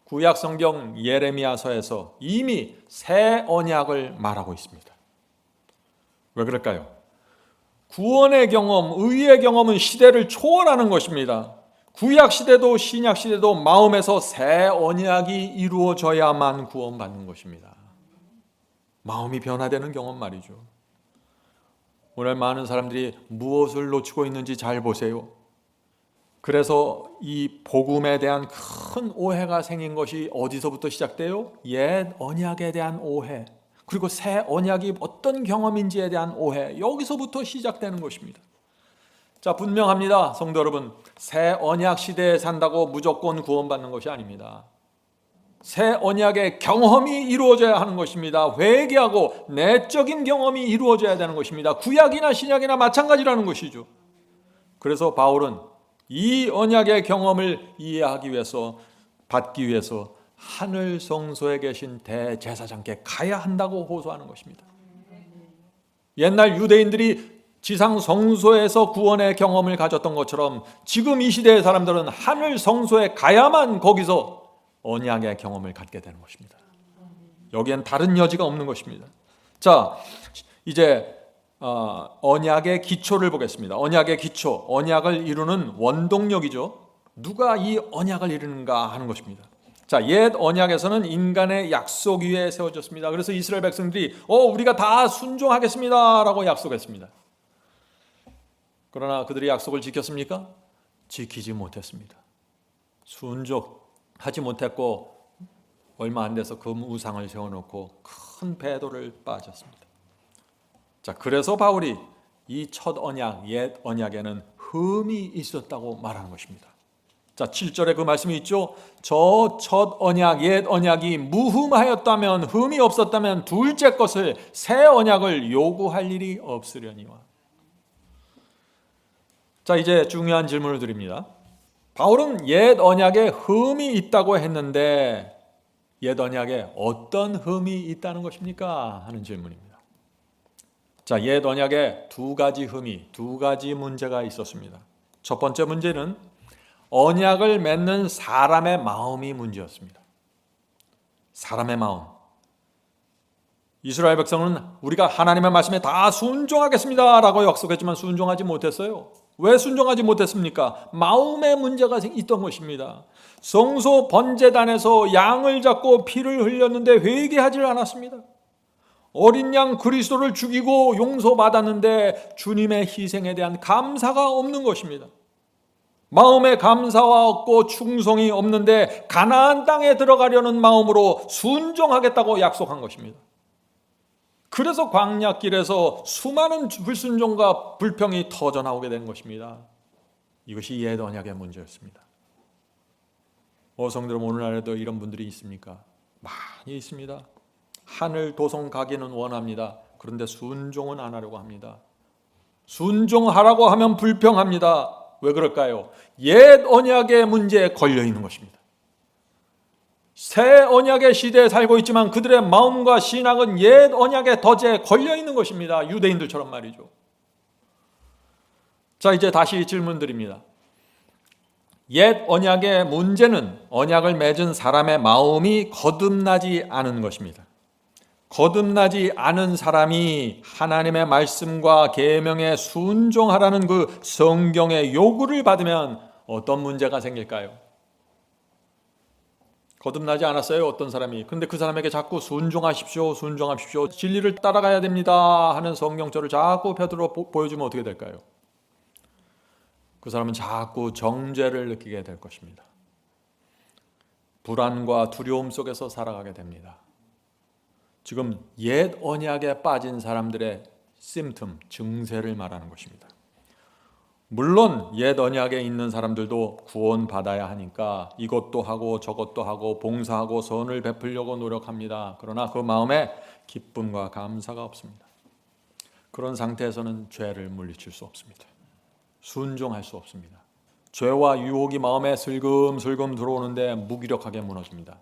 구약 성경 예레미야서에서 이미 새 언약을 말하고 있습니다. 왜 그럴까요? 구원의 경험, 의의 경험은 시대를 초월하는 것입니다. 구약시대도 신약시대도 마음에서 새 언약이 이루어져야만 구원받는 것입니다. 마음이 변화되는 경험 말이죠. 오늘 많은 사람들이 무엇을 놓치고 있는지 잘 보세요. 그래서 이 복음에 대한 큰 오해가 생긴 것이 어디서부터 시작돼요? 옛 언약에 대한 오해, 그리고 새 언약이 어떤 경험인지에 대한 오해, 여기서부터 시작되는 것입니다. 자, 분명합니다. 성도 여러분, 새 언약 시대에 산다고 무조건 구원받는 것이 아닙니다. 새 언약의 경험이 이루어져야 하는 것입니다. 회개하고 내적인 경험이 이루어져야 되는 것입니다. 구약이나 신약이나 마찬가지라는 것이죠. 그래서 바울은 이 언약의 경험을 이해하기 위해서, 받기 위해서 하늘 성소에 계신 대제사장께 가야 한다고 호소하는 것입니다. 옛날 유대인들이 지상 성소에서 구원의 경험을 가졌던 것처럼 지금 이 시대의 사람들은 하늘 성소에 가야만 거기서 언약의 경험을 갖게 되는 것입니다. 여기엔 다른 여지가 없는 것입니다. 자, 이제 언약의 기초를 보겠습니다. 언약의 기초, 언약을 이루는 원동력이죠. 누가 이 언약을 이루는가 하는 것입니다. 자, 옛 언약에서는 인간의 약속 위에 세워졌습니다. 그래서 이스라엘 백성들이 우리가 다 순종하겠습니다 라고 약속했습니다. 그러나 그들이 약속을 지켰습니까? 지키지 못했습니다. 순종하지 못했고 얼마 안 돼서 금 우상을 세워놓고 큰 배도를 빠졌습니다. 자, 그래서 바울이 이 첫 언약, 옛 언약에는 흠이 있었다고 말하는 것입니다. 자, 7절에 그 말씀이 있죠. 저 첫 언약, 옛 언약이 무흠하였다면, 흠이 없었다면 둘째 것을, 새 언약을 요구할 일이 없으려니와. 자, 이제 중요한 질문을 드립니다. 바울은 옛 언약에 흠이 있다고 했는데 옛 언약에 어떤 흠이 있다는 것입니까? 하는 질문입니다. 자, 옛 언약에 두 가지 문제가 있었습니다. 첫 번째 문제는 언약을 맺는 사람의 마음이 문제였습니다. 사람의 마음. 이스라엘 백성은 우리가 하나님의 말씀에 다 순종하겠습니다 라고 약속했지만 순종하지 못했어요. 왜 순종하지 못했습니까? 마음의 문제가 있던 것입니다. 성소 번제단에서 양을 잡고 피를 흘렸는데 회개하지 않았습니다. 어린 양 그리스도를 죽이고 용서받았는데 주님의 희생에 대한 감사가 없는 것입니다. 마음에 감사가 없고 충성이 없는데 가나안 땅에 들어가려는 마음으로 순종하겠다고 약속한 것입니다. 그래서 광야길에서 수많은 불순종과 불평이 터져나오게 된 것입니다. 이것이 옛 언약의 문제였습니다. 성도 여러분, 오늘날에도 이런 분들이 있습니까? 많이 있습니다. 하늘 도성 가기는 원합니다. 그런데 순종은 안 하려고 합니다. 순종하라고 하면 불평합니다. 왜 그럴까요? 옛 언약의 문제에 걸려 있는 것입니다. 새 언약의 시대에 살고 있지만 그들의 마음과 신앙은 옛 언약의 덫에 걸려 있는 것입니다. 유대인들처럼 말이죠. 자, 이제 다시 질문드립니다. 옛 언약의 문제는 언약을 맺은 사람의 마음이 거듭나지 않은 것입니다. 거듭나지 않은 사람이 하나님의 말씀과 계명에 순종하라는 그 성경의 요구를 받으면 어떤 문제가 생길까요? 거듭나지 않았어요, 어떤 사람이. 근데 그 사람에게 자꾸 순종하십시오, 진리를 따라가야 됩니다 하는 성경절을 자꾸 베드로 보여주면 어떻게 될까요? 그 사람은 자꾸 정죄를 느끼게 될 것입니다. 불안과 두려움 속에서 살아가게 됩니다. 지금 옛 언약에 빠진 사람들의 증세를 말하는 것입니다. 물론 옛 언약에 있는 사람들도 구원받아야 하니까 이것도 하고 저것도 하고 봉사하고 선을 베풀려고 노력합니다. 그러나 그 마음에 기쁨과 감사가 없습니다. 그런 상태에서는 죄를 물리칠 수 없습니다. 순종할 수 없습니다. 죄와 유혹이 마음에 슬금슬금 들어오는데 무기력하게 무너집니다.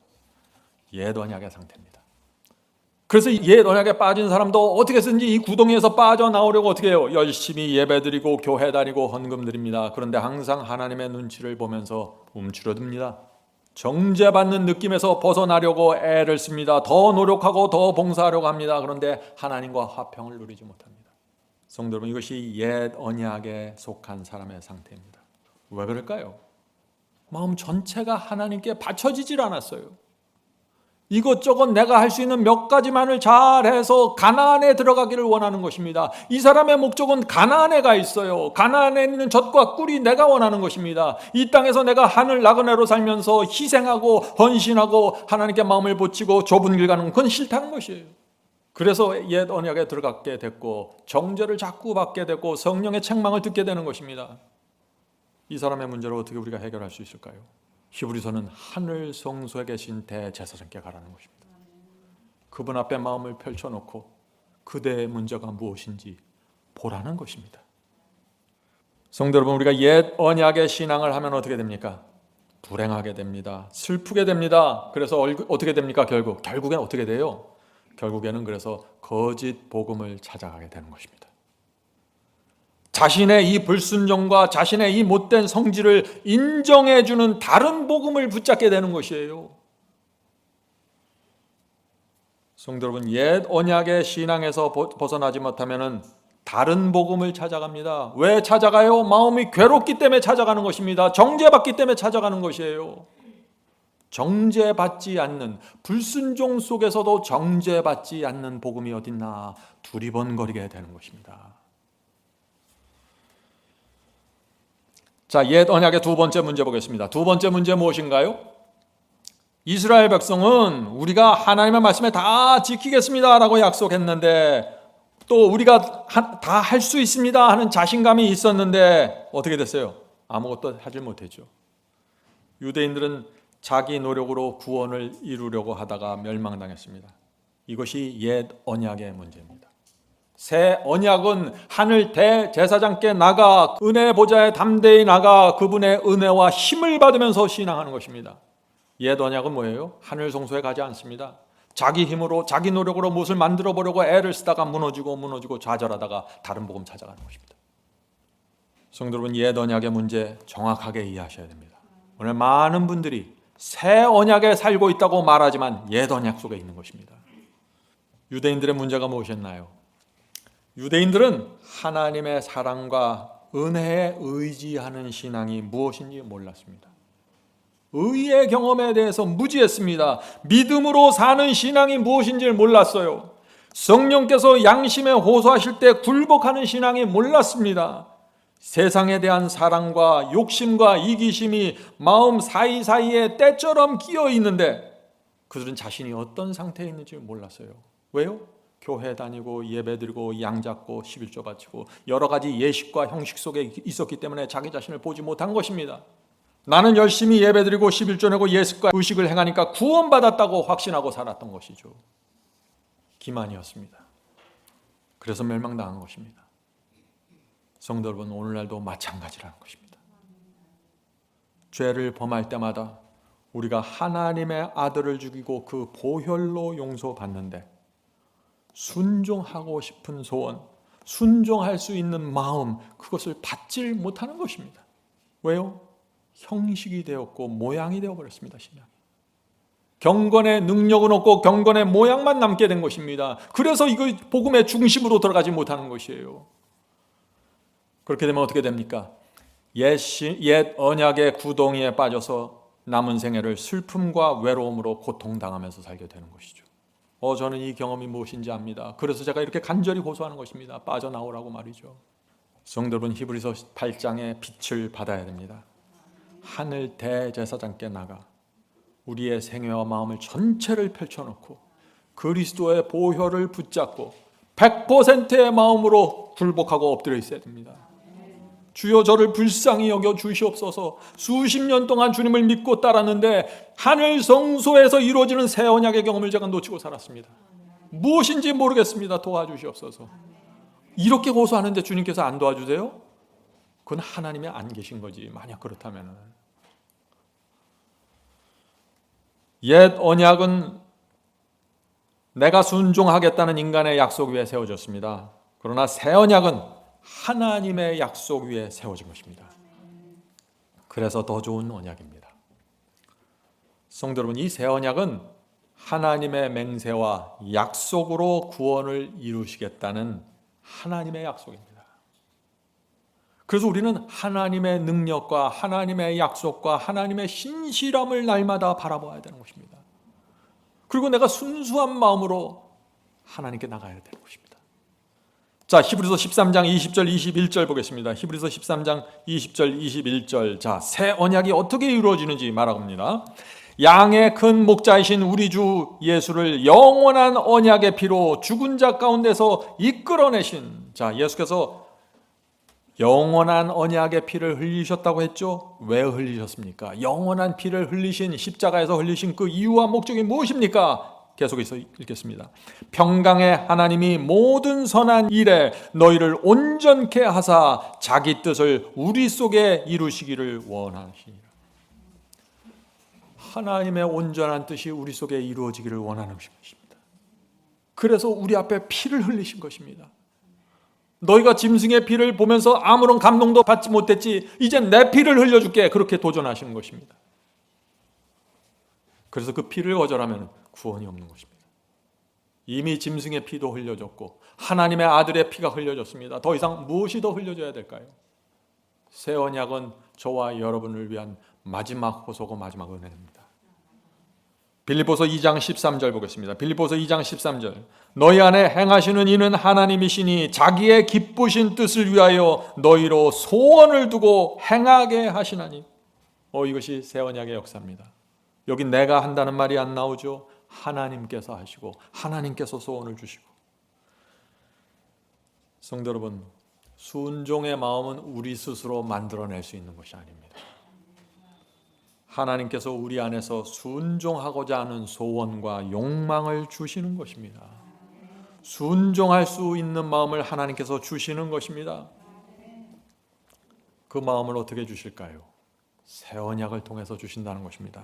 옛 언약의 상태입니다. 그래서 옛 언약에 빠진 사람도 어떻게든지 이 구덩이에서 빠져나오려고 어떻게 해요? 열심히 예배드리고 교회 다니고 헌금 드립니다. 그런데 항상 하나님의 눈치를 보면서 움츠러듭니다. 정죄받는 느낌에서 벗어나려고 애를 씁니다. 더 노력하고 더 봉사하려고 합니다. 그런데 하나님과 화평을 누리지 못합니다. 성도 여러분, 이것이 옛 언약에 속한 사람의 상태입니다. 왜 그럴까요? 마음 전체가 하나님께 받쳐지질 않았어요. 이것저것 내가 할 수 있는 몇 가지만을 잘해서 가나안에 들어가기를 원하는 것입니다. 이 사람의 목적은 가나안에 가 있어요. 가나안에 있는 젖과 꿀이 내가 원하는 것입니다. 이 땅에서 내가 하늘 나그네로 살면서 희생하고 헌신하고 하나님께 마음을 붙이고 좁은 길 가는 건 싫다는 것이에요. 그래서 옛 언약에 들어가게 됐고 정죄를 자꾸 받게 됐고 성령의 책망을 듣게 되는 것입니다. 이 사람의 문제를 어떻게 우리가 해결할 수 있을까요? 히브리서는 하늘 성소에 계신 대제사장께 가라는 것입니다. 그분 앞에 마음을 펼쳐놓고 그대의 문제가 무엇인지 보라는 것입니다. 성도 여러분, 우리가 옛 언약의 신앙을 하면 어떻게 됩니까? 불행하게 됩니다. 슬프게 됩니다. 그래서 어떻게 됩니까? 결국엔 어떻게 돼요? 결국에는 그래서 거짓 복음을 찾아가게 되는 것입니다. 자신의 이 불순종과 자신의 이 못된 성질을 인정해주는 다른 복음을 붙잡게 되는 것이에요. 성도 여러분, 옛 언약의 신앙에서 벗어나지 못하면 다른 복음을 찾아갑니다. 왜 찾아가요? 마음이 괴롭기 때문에 찾아가는 것입니다. 정죄받기 때문에 찾아가는 것이에요. 정죄받지 않는, 불순종 속에서도 정죄받지 않는 복음이 어딨나 두리번거리게 되는 것입니다. 자, 옛 언약의 두 번째 문제 보겠습니다. 두 번째 문제 무엇인가요? 이스라엘 백성은 우리가 하나님의 말씀에 다 지키겠습니다 라고 약속했는데 또 우리가 다 할 수 있습니다 하는 자신감이 있었는데 어떻게 됐어요? 아무것도 하지 못했죠. 유대인들은 자기 노력으로 구원을 이루려고 하다가 멸망당했습니다. 이것이 옛 언약의 문제입니다. 새 언약은 하늘 대제사장께 나가 은혜 보좌에 담대히 나가 그분의 은혜와 힘을 받으면서 신앙하는 것입니다. 옛 언약은 뭐예요? 하늘 성소에 가지 않습니다. 자기 힘으로 자기 노력으로 무엇을 만들어 보려고 애를 쓰다가 무너지고 좌절하다가 다른 복음 찾아가는 것입니다. 성도 여러분, 옛 언약의 문제 정확하게 이해하셔야 됩니다. 오늘 많은 분들이 새 언약에 살고 있다고 말하지만 옛 언약 속에 있는 것입니다. 유대인들의 문제가 무엇이었나요? 유대인들은 하나님의 사랑과 은혜에 의지하는 신앙이 무엇인지 몰랐습니다. 의의 경험에 대해서 무지했습니다. 믿음으로 사는 신앙이 무엇인지를 몰랐어요. 성령께서 양심에 호소하실 때 굴복하는 신앙이 몰랐습니다. 세상에 대한 사랑과 욕심과 이기심이 마음 사이사이에 때처럼 끼어 있는데 그들은 자신이 어떤 상태에 있는지 몰랐어요. 왜요? 교회 다니고 예배드리고 양잡고 11조 바치고 여러 가지 예식과 형식 속에 있었기 때문에 자기 자신을 보지 못한 것입니다. 나는 열심히 예배드리고 11조 내고 예식과 의식을 행하니까 구원받았다고 확신하고 살았던 것이죠. 기만이었습니다. 그래서 멸망당한 것입니다. 성도 여러분, 오늘날도 마찬가지라는 것입니다. 죄를 범할 때마다 우리가 하나님의 아들을 죽이고 그 보혈로 용서받는데 순종하고 싶은 소원, 순종할 수 있는 마음, 그것을 받질 못하는 것입니다. 왜요? 형식이 되었고 모양이 되어버렸습니다. 신앙이. 경건의 능력은 없고 경건의 모양만 남게 된 것입니다. 그래서 이거 복음의 중심으로 들어가지 못하는 것이에요. 그렇게 되면 어떻게 됩니까? 옛 언약의 구덩이에 빠져서 남은 생애를 슬픔과 외로움으로 고통당하면서 살게 되는 것이죠. 저는 이 경험이 무엇인지 압니다. 그래서 제가 이렇게 간절히 호소하는 것입니다. 빠져나오라고 말이죠. 성도 여러분, 히브리서 8장의 빛을 받아야 됩니다. 하늘 대제사장께 나가 우리의 생애와 마음을 전체를 펼쳐놓고 그리스도의 보혈을 붙잡고 100%의 마음으로 굴복하고 엎드려 있어야 됩니다. 주여 저를 불쌍히 여겨 주시옵소서. 수십 년 동안 주님을 믿고 따랐는데 하늘 성소에서 이루어지는 새 언약의 경험을 제가 놓치고 살았습니다. 무엇인지 모르겠습니다. 도와주시옵소서. 이렇게 고소하는데 주님께서 안 도와주세요? 그건 하나님이 안 계신 거지. 만약 그렇다면 옛 언약은 내가 순종하겠다는 인간의 약속 위에 세워졌습니다. 그러나 새 언약은 하나님의 약속 위에 세워진 것입니다. 그래서 더 좋은 언약입니다. 성도 여러분, 이 새 언약은 하나님의 맹세와 약속으로 구원을 이루시겠다는 하나님의 약속입니다. 그래서 우리는 하나님의 능력과 하나님의 약속과 하나님의 신실함을 날마다 바라봐야 되는 것입니다. 그리고 내가 순수한 마음으로 하나님께 나가야 되는 것입니다. 자, 히브리서 13장 20절 21절 보겠습니다. 히브리서 13장 20절 21절. 자, 새 언약이 어떻게 이루어지는지 말하고 합니다. 양의 큰 목자이신 우리 주 예수를 영원한 언약의 피로 죽은 자 가운데서 이끌어내신, 자, 예수께서 영원한 언약의 피를 흘리셨다고 했죠. 왜 흘리셨습니까? 영원한 피를 흘리신, 십자가에서 흘리신 그 이유와 목적이 무엇입니까? 계속해서 읽겠습니다. 평강의 하나님이 모든 선한 일에 너희를 온전케 하사 자기 뜻을 우리 속에 이루시기를 원하시니라. 하나님의 온전한 뜻이 우리 속에 이루어지기를 원하는 것입니다. 그래서 우리 앞에 피를 흘리신 것입니다. 너희가 짐승의 피를 보면서 아무런 감동도 받지 못했지, 이제 내 피를 흘려줄게, 그렇게 도전하시는 것입니다. 그래서 그 피를 거절하면 구원이 없는 것입니다. 이미 짐승의 피도 흘려졌고 하나님의 아들의 피가 흘려졌습니다. 더 이상 무엇이 더 흘려져야 될까요? 새 언약은 저와 여러분을 위한 마지막 호소고 마지막 은혜입니다. 빌립보서 2장 13절 보겠습니다. 빌립보서 2장 13절. 너희 안에 행하시는 이는 하나님이시니 자기의 기쁘신 뜻을 위하여 너희로 소원을 두고 행하게 하시나니. 이것이 새 언약의 역사입니다. 여기 내가 한다는 말이 안 나오죠. 하나님께서 하시고 하나님께서 소원을 주시고. 성도 여러분, 순종의 마음은 우리 스스로 만들어낼 수 있는 것이 아닙니다. 하나님께서 우리 안에서 순종하고자 하는 소원과 욕망을 주시는 것입니다. 순종할 수 있는 마음을 하나님께서 주시는 것입니다. 그 마음을 어떻게 주실까요? 새 언약을 통해서 주신다는 것입니다.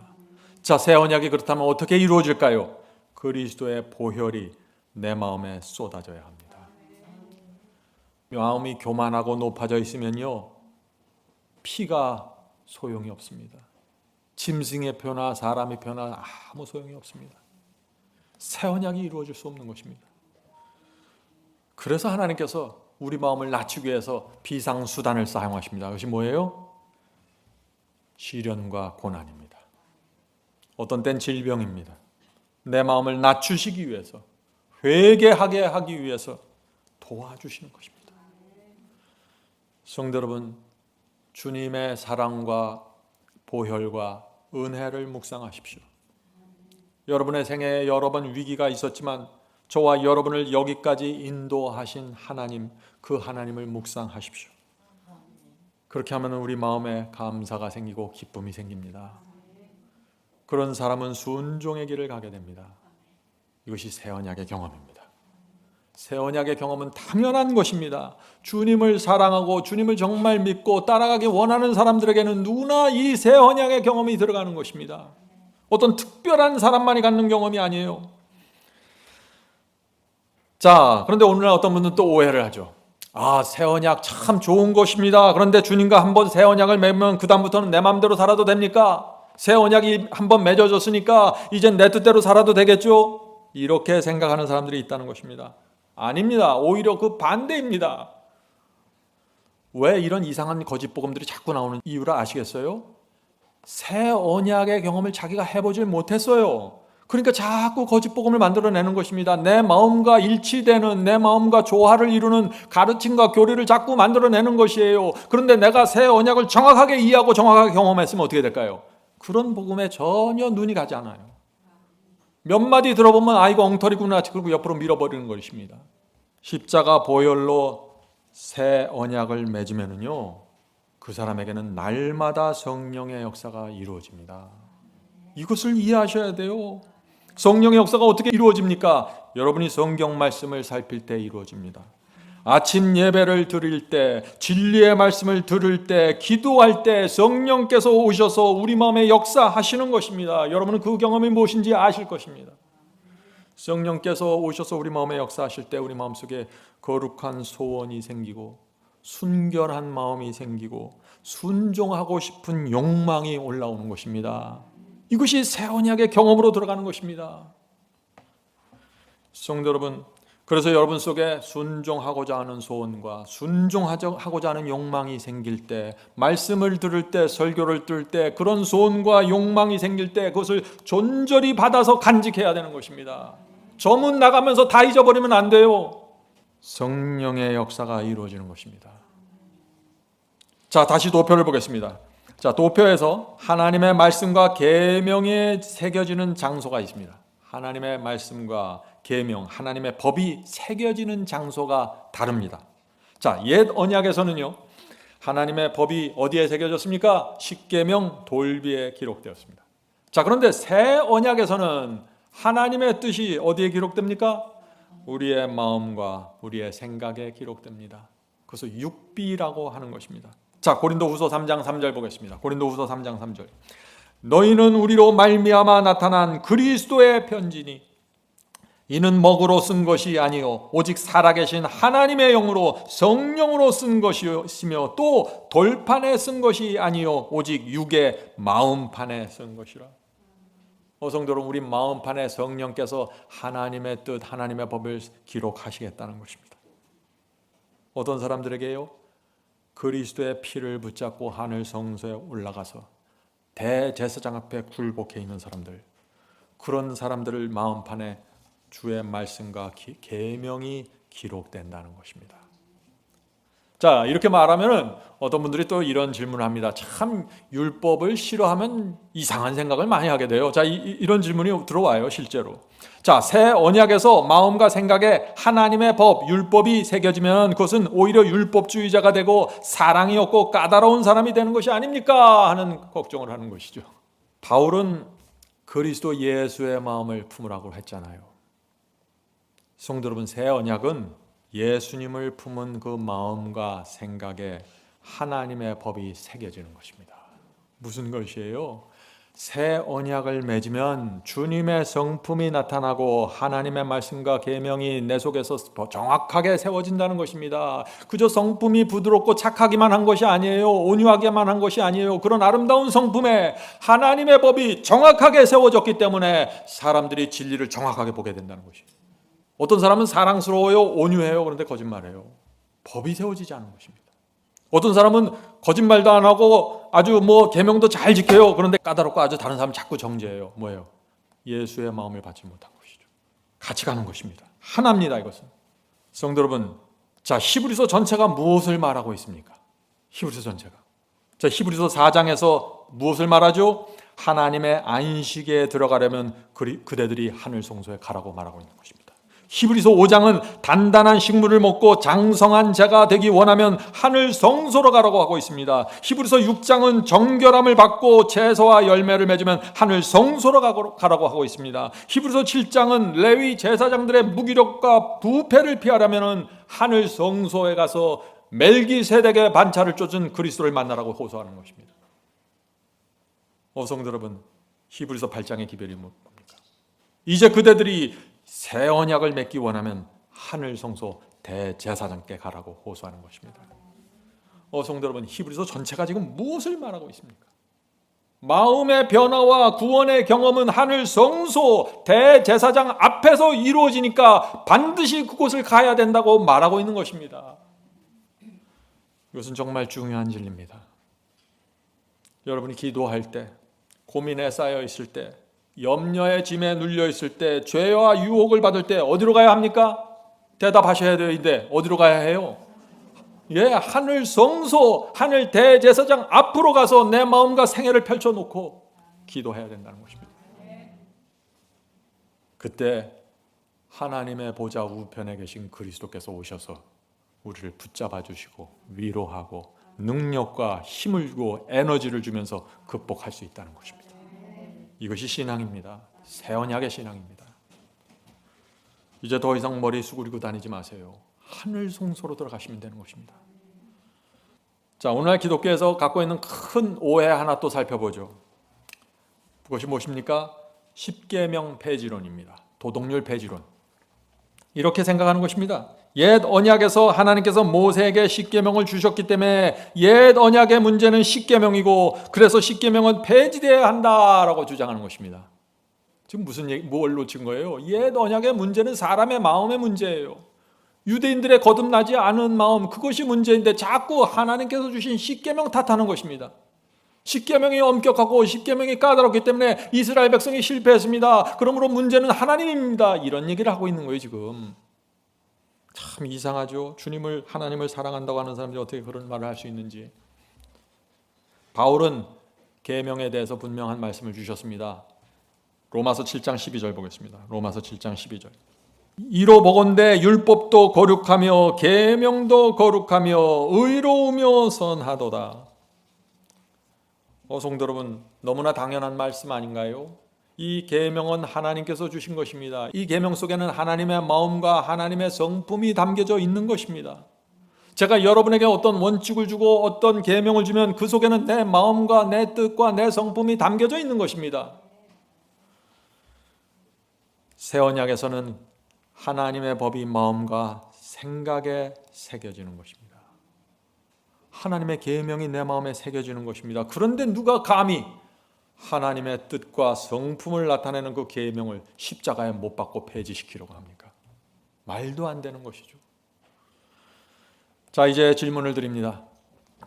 자, 새 언약이 그렇다면 어떻게 이루어질까요? 그리스도의 보혈이 내 마음에 쏟아져야 합니다. 마음이 교만하고 높아져 있으면요, 피가 소용이 없습니다. 짐승의 표나 사람의 표나 아무 소용이 없습니다. 새 언약이 이루어질 수 없는 것입니다. 그래서 하나님께서 우리 마음을 낮추기 위해서 비상수단을 사용하십니다. 그것이 뭐예요? 시련과 고난입니다. 어떤 땐 질병입니다. 내 마음을 낮추시기 위해서, 회개하게 하기 위해서 도와주시는 것입니다. 성도 여러분, 주님의 사랑과 보혈과 은혜를 묵상하십시오. 여러분의 생애에 여러 번 위기가 있었지만 저와 여러분을 여기까지 인도하신 하나님, 그 하나님을 묵상하십시오. 그렇게 하면 우리 마음에 감사가 생기고 기쁨이 생깁니다. 그런 사람은 순종의 길을 가게 됩니다. 이것이 새 언약의 경험입니다. 새 언약의 경험은 당연한 것입니다. 주님을 사랑하고 주님을 정말 믿고 따라가기 원하는 사람들에게는 누구나 이 새 언약의 경험이 들어가는 것입니다. 어떤 특별한 사람만이 갖는 경험이 아니에요. 자, 그런데 오늘날 어떤 분들은 또 오해를 하죠. 새 언약 참 좋은 것입니다. 그런데 주님과 한번 새 언약을 맺으면 그 다음부터는 내 마음대로 살아도 됩니까? 새 언약이 한번 맺어졌으니까 이젠 내 뜻대로 살아도 되겠죠? 이렇게 생각하는 사람들이 있다는 것입니다. 아닙니다. 오히려 그 반대입니다. 왜 이런 이상한 거짓 복음들이 자꾸 나오는 이유를 아시겠어요? 새 언약의 경험을 자기가 해보질 못했어요. 그러니까 자꾸 거짓 복음을 만들어내는 것입니다. 내 마음과 일치되는, 내 마음과 조화를 이루는 가르침과 교리를 자꾸 만들어내는 것이에요. 그런데 내가 새 언약을 정확하게 이해하고 정확하게 경험했으면 어떻게 될까요? 그런 복음에 전혀 눈이 가지 않아요. 몇 마디 들어보면 이거 엉터리구나, 그리고 옆으로 밀어버리는 것입니다. 십자가 보혈로 새 언약을 맺으면은요, 그 사람에게는 날마다 성령의 역사가 이루어집니다. 이것을 이해하셔야 돼요. 성령의 역사가 어떻게 이루어집니까? 여러분이 성경 말씀을 살필 때 이루어집니다. 아침 예배를 드릴 때, 진리의 말씀을 들을 때, 기도할 때 성령께서 오셔서 우리 마음에 역사하시는 것입니다. 여러분은 그 경험이 무엇인지 아실 것입니다. 성령께서 오셔서 우리 마음에 역사하실 때 우리 마음속에 거룩한 소원이 생기고 순결한 마음이 생기고 순종하고 싶은 욕망이 올라오는 것입니다. 이것이 새 언약의 경험으로 들어가는 것입니다. 성도 여러분, 그래서 여러분 속에 순종하고자 하는 소원과 순종하고자 하는 욕망이 생길 때, 말씀을 들을 때, 설교를 들을 때 그런 소원과 욕망이 생길 때 그것을 존절히 받아서 간직해야 되는 것입니다. 저문 나가면서 다 잊어버리면 안 돼요. 성령의 역사가 이루어지는 것입니다. 자, 다시 도표를 보겠습니다. 자, 도표에서 하나님의 말씀과 계명에 새겨지는 장소가 있습니다. 하나님의 말씀과 계명, 하나님의 법이 새겨지는 장소가 다릅니다. 자, 옛 언약에서는요, 하나님의 법이 어디에 새겨졌습니까? 십계명 돌비에 기록되었습니다. 자, 그런데 새 언약에서는 하나님의 뜻이 어디에 기록됩니까? 우리의 마음과 우리의 생각에 기록됩니다. 그래서 육비라고 하는 것입니다. 자, 고린도후서 3장 3절 보겠습니다. 고린도후서 3장 3절. 너희는 우리로 말미암아 나타난 그리스도의 편지니 이는 먹으로 쓴 것이 아니요 오직 살아계신 하나님의 영으로 성령으로 쓴 것이며 또 돌판에 쓴 것이 아니요 오직 육의 마음판에 쓴 것이라. 성도 여러분, 우리 마음판에 성령께서 하나님의 뜻, 하나님의 법을 기록하시겠다는 것입니다. 어떤 사람들에게요? 그리스도의 피를 붙잡고 하늘 성소에 올라가서 대제사장 앞에 굴복해 있는 사람들, 그런 사람들을 마음판에 주의 말씀과 계명이 기록된다는 것입니다. 자, 이렇게 말하면은 어떤 분들이 또 이런 질문을 합니다. 참 율법을 싫어하면 이상한 생각을 많이 하게 돼요. 자, 이런 질문이 들어와요, 실제로. 자, 새 언약에서 마음과 생각에 하나님의 법, 율법이 새겨지면 그것은 오히려 율법주의자가 되고 사랑이 없고 까다로운 사람이 되는 것이 아닙니까? 하는 걱정을 하는 것이죠. 바울은 그리스도 예수의 마음을 품으라고 했잖아요. 성도 여러분, 새 언약은 예수님을 품은 그 마음과 생각에 하나님의 법이 새겨지는 것입니다. 무슨 것이에요? 새 언약을 맺으면 주님의 성품이 나타나고 하나님의 말씀과 계명이 내 속에서 정확하게 세워진다는 것입니다. 그저 성품이 부드럽고 착하기만 한 것이 아니에요. 온유하게만 한 것이 아니에요. 그런 아름다운 성품에 하나님의 법이 정확하게 세워졌기 때문에 사람들이 진리를 정확하게 보게 된다는 것이에요. 어떤 사람은 사랑스러워요, 온유해요. 그런데 거짓말해요. 법이 세워지지 않은 것입니다. 어떤 사람은 거짓말도 안 하고 아주 계명도 잘 지켜요. 그런데 까다롭고 아주 다른 사람 자꾸 정죄해요. 뭐예요? 예수의 마음을 받지 못한 것이죠. 같이 가는 것입니다. 하나입니다, 이것은. 성도 여러분, 자, 히브리서 전체가 무엇을 말하고 있습니까? 히브리서 전체가. 자, 히브리서 4장에서 무엇을 말하죠? 하나님의 안식에 들어가려면 그대들이 하늘 성소에 가라고 말하고 있는 것입니다. 히브리서 5장은 단단한 식물을 먹고 장성한 자가 되기 원하면 하늘 성소로 가라고 하고 있습니다. 히브리서 6장은 정결함을 받고 채소와 열매를 맺으면 하늘 성소로 가라고 하고 있습니다. 히브리서 7장은 레위 제사장들의 무기력과 부패를 피하려면 하늘 성소에 가서 멜기세덱의 반차를 쫓은 그리스도를 만나라고 호소하는 것입니다. 성도 여러분, 히브리서 8장의 기별이 뭡니까? 이제 그대들이 새 언약을 맺기 원하면 하늘 성소 대제사장께 가라고 호소하는 것입니다. 성도 여러분, 히브리서 전체가 지금 무엇을 말하고 있습니까? 마음의 변화와 구원의 경험은 하늘 성소 대제사장 앞에서 이루어지니까 반드시 그곳을 가야 된다고 말하고 있는 것입니다. 이것은 정말 중요한 진리입니다. 여러분이 기도할 때, 고민에 쌓여 있을 때, 염려의 짐에 눌려 있을 때, 죄와 유혹을 받을 때 어디로 가야 합니까? 대답하셔야 되는데 어디로 가야 해요? 하늘 성소, 하늘 대제사장 앞으로 가서 내 마음과 생애를 펼쳐놓고 기도해야 된다는 것입니다. 그때 하나님의 보좌 우편에 계신 그리스도께서 오셔서 우리를 붙잡아 주시고 위로하고 능력과 힘을 주고 에너지를 주면서 극복할 수 있다는 것입니다. 이것이 신앙입니다. 새 언약의 신앙입니다. 이제 더 이상 머리 수그리고 다니지 마세요. 하늘 성소로 들어가시면 되는 것입니다. 자, 오늘날 기독교에서 갖고 있는 큰 오해 하나 또 살펴보죠. 그것이 무엇입니까? 십계명 폐지론입니다. 도덕률 폐지론. 이렇게 생각하는 것입니다. 옛 언약에서 하나님께서 모세에게 십계명을 주셨기 때문에 옛 언약의 문제는 십계명이고 그래서 십계명은 폐지되어야 한다라고 주장하는 것입니다. 지금 뭘 놓친 거예요? 옛 언약의 문제는 사람의 마음의 문제예요. 유대인들의 거듭나지 않은 마음, 그것이 문제인데 자꾸 하나님께서 주신 십계명 탓하는 것입니다. 십계명이 엄격하고 십계명이 까다롭기 때문에 이스라엘 백성이 실패했습니다. 그러므로 문제는 하나님입니다. 이런 얘기를 하고 있는 거예요, 지금. 참 이상하죠. 하나님을 사랑한다고 하는 사람들이 어떻게 그런 말을 할 수 있는지. 바울은 계명에 대해서 분명한 말씀을 주셨습니다. 로마서 7장 12절 보겠습니다. 로마서 7장 12절. 이로 보건대 율법도 거룩하며 계명도 거룩하며 의로우며 선하도다. 성도 여러분, 너무나 당연한 말씀 아닌가요? 이 계명은 하나님께서 주신 것입니다. 이 계명 속에는 하나님의 마음과 하나님의 성품이 담겨져 있는 것입니다. 제가 여러분에게 어떤 원칙을 주고 어떤 계명을 주면 그 속에는 내 마음과 내 뜻과 내 성품이 담겨져 있는 것입니다. 새 언약에서는 하나님의 법이 마음과 생각에 새겨지는 것입니다. 하나님의 계명이 내 마음에 새겨지는 것입니다. 그런데 누가 감히 하나님의 뜻과 성품을 나타내는 그 계명을 십자가에 못 박고 폐지시키려고 합니까? 말도 안 되는 것이죠. 자, 이제 질문을 드립니다.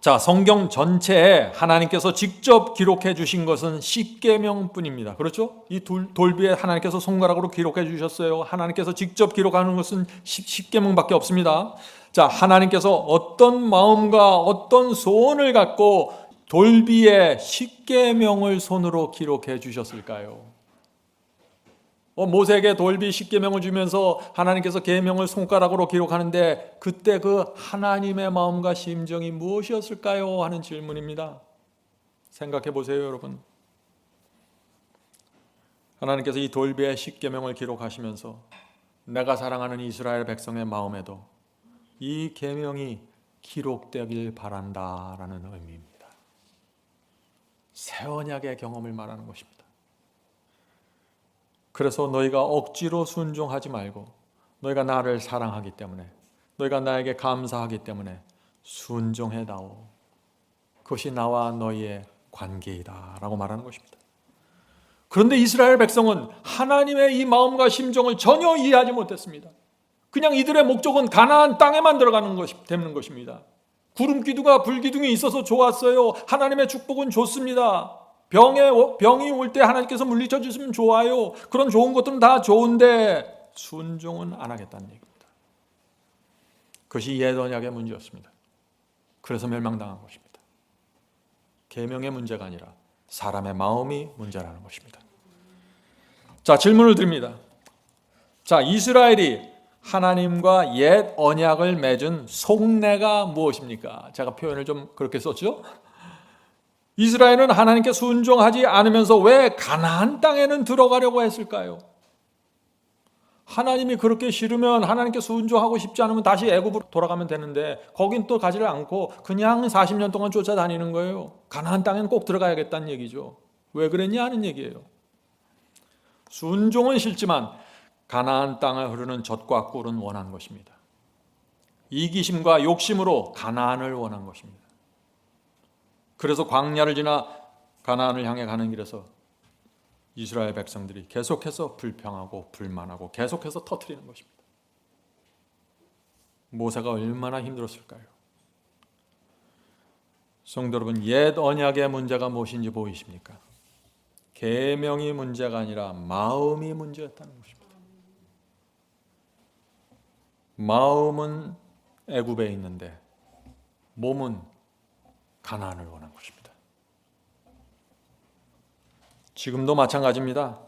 자, 성경 전체에 하나님께서 직접 기록해 주신 것은 십계명뿐입니다. 그렇죠? 이 돌비에 하나님께서 손가락으로 기록해 주셨어요. 하나님께서 직접 기록하는 것은 십계명밖에 없습니다. 자, 하나님께서 어떤 마음과 어떤 소원을 갖고 돌비에 십계명을 손으로 기록해 주셨을까요? 모세에게 돌비 십계명을 주면서 하나님께서 계명을 손가락으로 기록하는데 그때 그 하나님의 마음과 심정이 무엇이었을까요? 하는 질문입니다. 생각해 보세요, 여러분. 하나님께서 이 돌비의 십계명을 기록하시면서 내가 사랑하는 이스라엘 백성의 마음에도 이 계명이 기록되길 바란다라는 의미입니다. 새 언약의 경험을 말하는 것입니다. 그래서 너희가 억지로 순종하지 말고 너희가 나를 사랑하기 때문에 너희가 나에게 감사하기 때문에 순종해다오. 그것이 나와 너희의 관계이다 라고 말하는 것입니다. 그런데 이스라엘 백성은 하나님의 이 마음과 심정을 전혀 이해하지 못했습니다. 그냥 이들의 목적은 가나안 땅에만 들어가는 되는 것입니다. 구름 기둥과 불 기둥이 있어서 좋았어요. 하나님의 축복은 좋습니다. 병이 올 때 하나님께서 물리쳐 주시면 좋아요. 그런 좋은 것들은 다 좋은데 순종은 안 하겠다는 얘기입니다. 그것이 옛 언약의 문제였습니다. 그래서 멸망당한 것입니다. 계명의 문제가 아니라 사람의 마음이 문제라는 것입니다. 자, 질문을 드립니다. 자, 이스라엘이 하나님과 옛 언약을 맺은 속내가 무엇입니까? 제가 표현을 좀 그렇게 썼죠? 이스라엘은 하나님께 순종하지 않으면서 왜 가나안 땅에는 들어가려고 했을까요? 하나님이 그렇게 싫으면 하나님께 순종하고 싶지 않으면 다시 애굽으로 돌아가면 되는데 거긴 또 가지를 않고 그냥 40년 동안 쫓아다니는 거예요. 가나안 땅에는 꼭 들어가야겠다는 얘기죠. 왜 그랬냐 하는 얘기예요. 순종은 싫지만 가나안 땅에 흐르는 젖과 꿀은 원한 것입니다. 이기심과 욕심으로 가나안을 원한 것입니다. 그래서 광야를 지나 가나안을 향해 가는 길에서 이스라엘 백성들이 계속해서 불평하고 불만하고 계속해서 터뜨리는 것입니다. 모세가 얼마나 힘들었을까요? 성도 여러분, 옛 언약의 문제가 무엇인지 보이십니까? 계명이 문제가 아니라 마음이 문제였다는 것입니다. 마음은 애굽에 있는데 몸은 가나안을 원한 것입니다. 지금도 마찬가지입니다.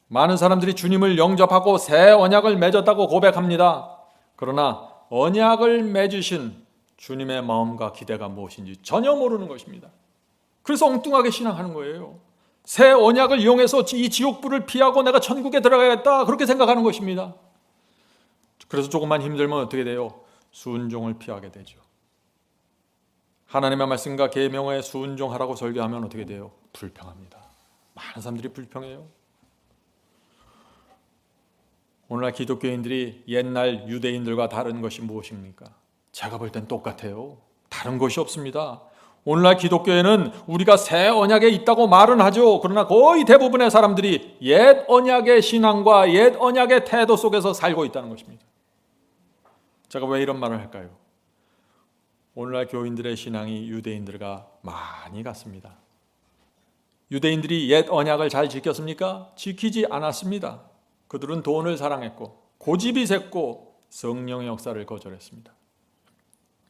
많은 사람들이 주님을 영접하고 새 언약을 맺었다고 고백합니다. 그러나 언약을 맺으신 주님의 마음과 기대가 무엇인지 전혀 모르는 것입니다. 그래서 엉뚱하게 신앙하는 거예요. 새 언약을 이용해서 이 지옥불을 피하고 내가 천국에 들어가야겠다 그렇게 생각하는 것입니다. 그래서 조금만 힘들면 어떻게 돼요? 순종을 피하게 되죠. 하나님의 말씀과 계명에 순종하라고 설교하면 어떻게 돼요? 불평합니다. 많은 사람들이 불평해요. 오늘날 기독교인들이 옛날 유대인들과 다른 것이 무엇입니까? 제가 볼 땐 똑같아요. 다른 것이 없습니다. 오늘날 기독교에는 우리가 새 언약에 있다고 말은 하죠. 그러나 거의 대부분의 사람들이 옛 언약의 신앙과 옛 언약의 태도 속에서 살고 있다는 것입니다. 제가 왜 이런 말을 할까요? 오늘날 교인들의 신앙이 유대인들과 많이 같습니다. 유대인들이 옛 언약을 잘 지켰습니까? 지키지 않았습니다. 그들은 돈을 사랑했고 고집이 셌고 성령의 역사를 거절했습니다.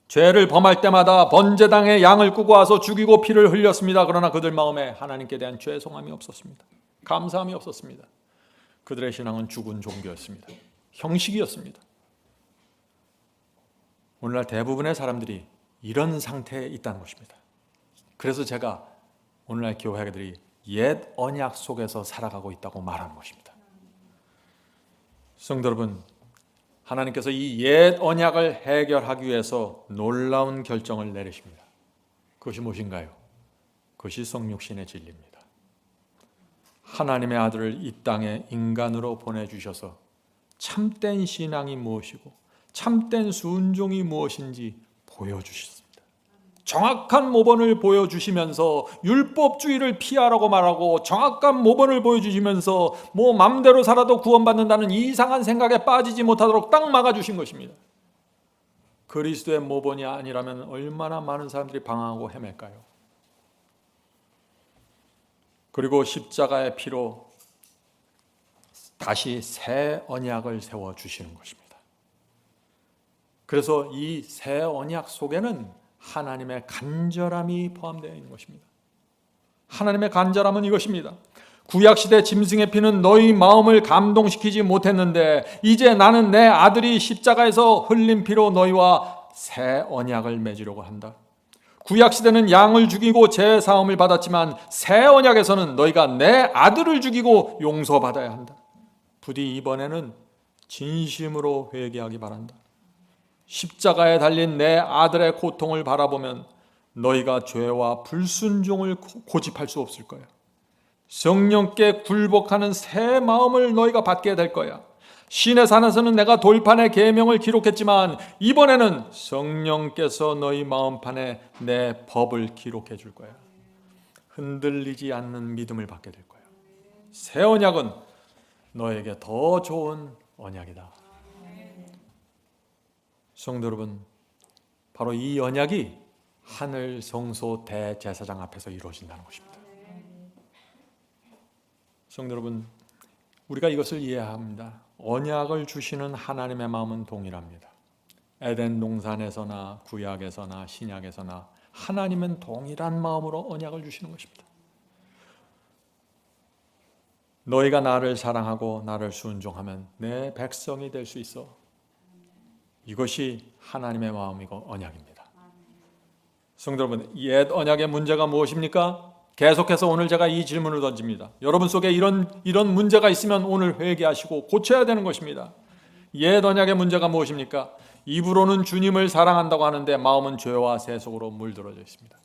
죄를 범할 때마다 번제당에 양을 꾸고 와서 죽이고 피를 흘렸습니다. 그러나 그들 마음에 하나님께 대한 죄송함이 없었습니다. 감사함이 없었습니다. 그들의 신앙은 죽은 종교였습니다. 형식이었습니다. 오늘날 대부분의 사람들이 이런 상태에 있다는 것입니다. 그래서 제가 오늘날 교회들이 옛 언약 속에서 살아가고 있다고 말하는 것입니다. 성도 여러분, 하나님께서 이 옛 언약을 해결하기 위해서 놀라운 결정을 내리십니다. 그것이 무엇인가요? 그것이 성육신의 진리입니다. 하나님의 아들을 이 땅에 인간으로 보내주셔서 참된 신앙이 무엇이고 참된 순종이 무엇인지 보여주셨습니다. 정확한 모본을 보여주시면서 율법주의를 피하라고 말하고 정확한 모본을 보여주시면서 뭐 맘대로 살아도 구원받는다는 이상한 생각에 빠지지 못하도록 딱 막아주신 것입니다. 그리스도의 모본이 아니라면 얼마나 많은 사람들이 방황하고 헤맬까요? 그리고 십자가의 피로 다시 새 언약을 세워주시는 것입니다. 그래서 이 새 언약 속에는 하나님의 간절함이 포함되어 있는 것입니다. 하나님의 간절함은 이것입니다. 구약시대 짐승의 피는 너희 마음을 감동시키지 못했는데 이제 나는 내 아들이 십자가에서 흘린 피로 너희와 새 언약을 맺으려고 한다. 구약 시대는 양을 죽이고 죄 사함을 받았지만 새 언약에서는 너희가 내 아들을 죽이고 용서받아야 한다. 부디 이번에는 진심으로 회개하기 바란다. 십자가에 달린 내 아들의 고통을 바라보면 너희가 죄와 불순종을 고집할 수 없을 거야. 성령께 굴복하는 새 마음을 너희가 받게 될 거야. 신의 산에서는 내가 돌판에 계명을 기록했지만 이번에는 성령께서 너희 마음판에 내 법을 기록해 줄 거야. 흔들리지 않는 믿음을 받게 될 거야. 새 언약은 너에게 더 좋은 언약이다. 성도 여러분, 바로 이 언약이 하늘 성소 대제사장 앞에서 이루어진다는 것입니다. 성도 여러분, 우리가 이것을 이해해야 합니다. 언약을 주시는 하나님의 마음은 동일합니다. 에덴 동산에서나 구약에서나 신약에서나 하나님은 동일한 마음으로 언약을 주시는 것입니다. 너희가 나를 사랑하고 나를 순종하면 내 백성이 될 수 있어. 이것이 하나님의 마음이고 언약입니다. 성도 여러분, 옛 언약의 문제가 무엇입니까? 계속해서 오늘 제가 이 질문을 던집니다. 여러분 속에 이런 문제가 있으면 오늘 회개하시고 고쳐야 되는 것입니다. 옛 언약의 문제가 무엇입니까? 입으로는 주님을 사랑한다고 하는데 마음은 죄와 세속으로 물들어져 있습니다.